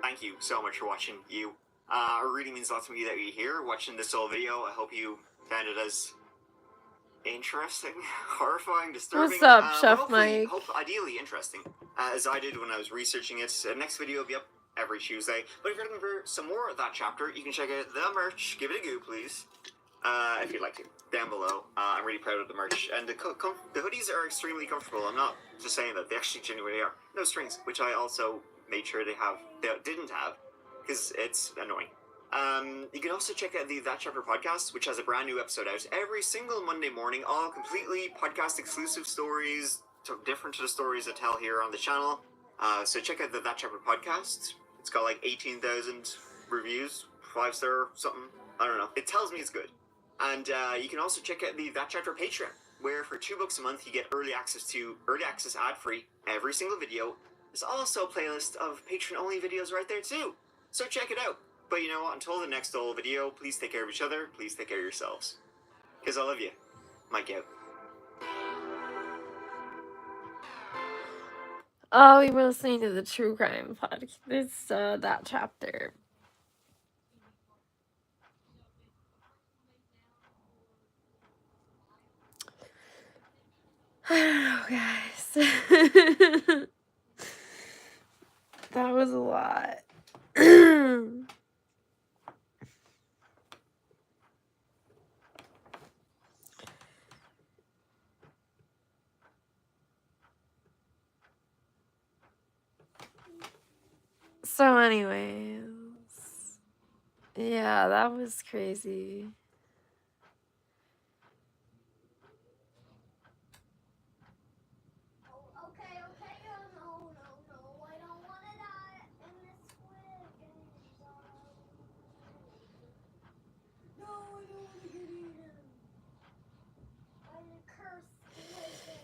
Thank you so much for watching, you. It really means a lot to me that you're here watching this whole video. I hope you found it as interesting, horrifying, disturbing. What's up, Chef hopefully, Mike? Ideally interesting, as I did when I was researching it. Next video will be up every Tuesday. But if you're looking for some more of that chapter, you can check out the merch. Give it a go, please. If you'd like to, down below. I'm really proud of the merch, and the hoodies are extremely comfortable. I'm not just saying that; they actually genuinely are. No strings, which I also made sure they didn't have, because it's annoying. You can also check out the That Chapter podcast, which has a brand new episode out every single Monday morning, all completely podcast exclusive stories, different to the stories I tell here on the channel. So check out the That Chapter podcast. It's got like 18,000 reviews, 5-star something. I don't know. It tells me it's good. And you can also check out the That Chapter Patreon, where for $2 a month you get early access ad-free every single video. There's also a playlist of patron-only videos right there too. So check it out. But you know what? Until the next old video, please take care of each other. Please take care of yourselves. Because I love you. Mike out. Oh, we were listening to the true crime podcast. It's That Chapter. I don't know, guys. That was a lot. So anyways, yeah, that was crazy.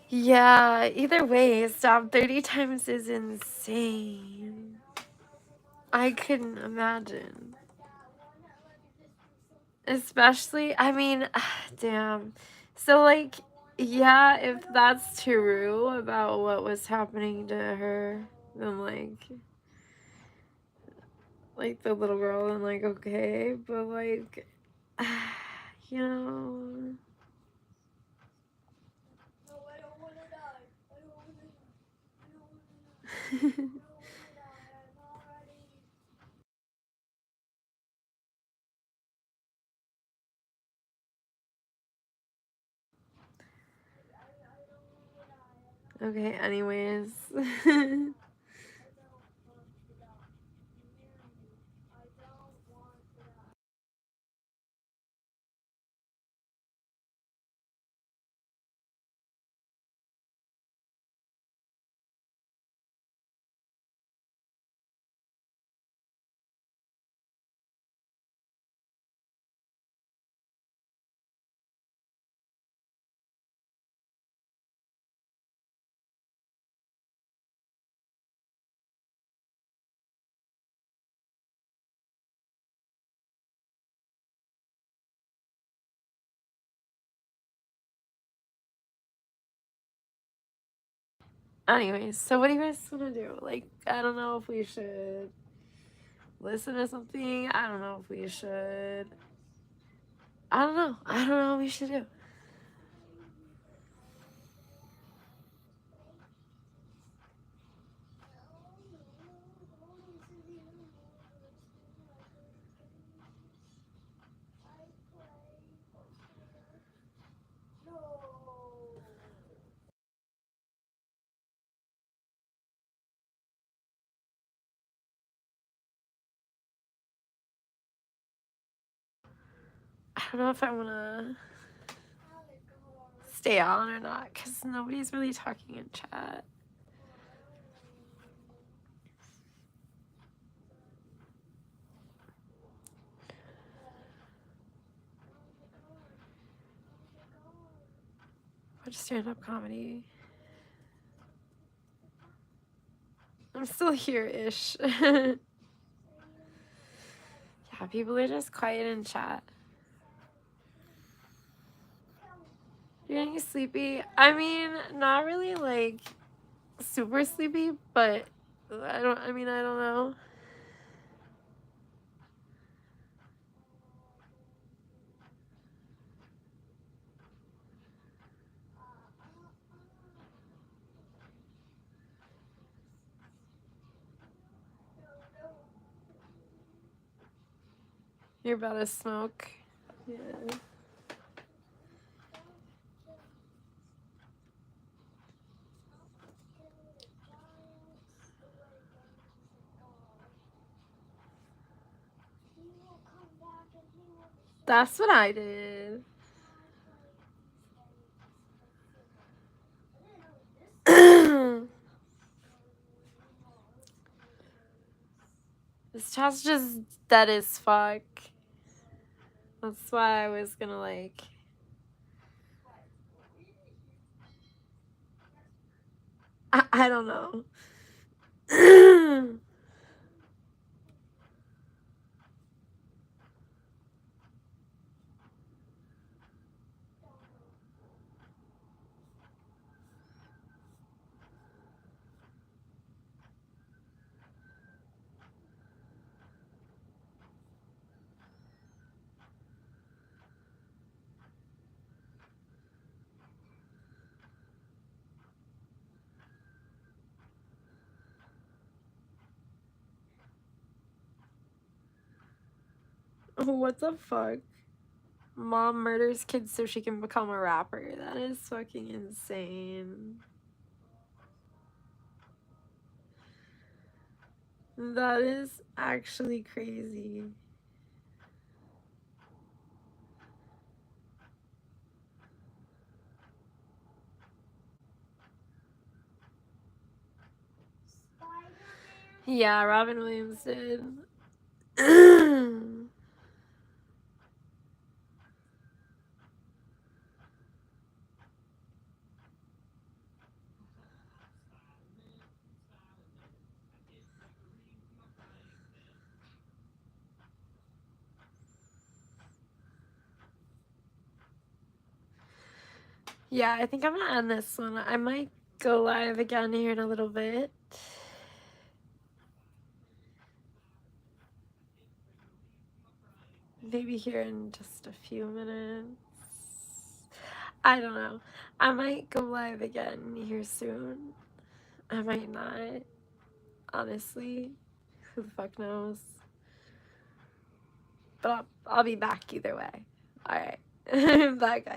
Yeah, either way, stop 30 times is insane. I couldn't imagine. Especially, I mean, damn. So, like, yeah, if that's true about what was happening to her, then, like the little girl, and, like, okay, but, like, you know. Okay, anyways. Anyways, so what do you guys want to do? Like, I don't know if we should listen to something. I don't know if we should. I don't know. I don't know what we should do. I don't know if I want to stay on or not because nobody's really talking in chat. Watch stand-up comedy. I'm still here-ish. Yeah, people are just quiet in chat. You're getting sleepy? I mean, not really, like, super sleepy, but I don't know. You're about to smoke. Yeah. That's what I did. This chat's just dead as fuck. That's why I was gonna like... I don't know. What the fuck? Mom murders kids so she can become a rapper. That is fucking insane. That is actually crazy. Yeah, Robin Williams did. Yeah, I think I'm gonna end this one. I might go live again here in a little bit. Maybe here in just a few minutes. I don't know. I might go live again here soon. I might not. Honestly. Who the fuck knows? But I'll be back either way. Alright. Bye, guys.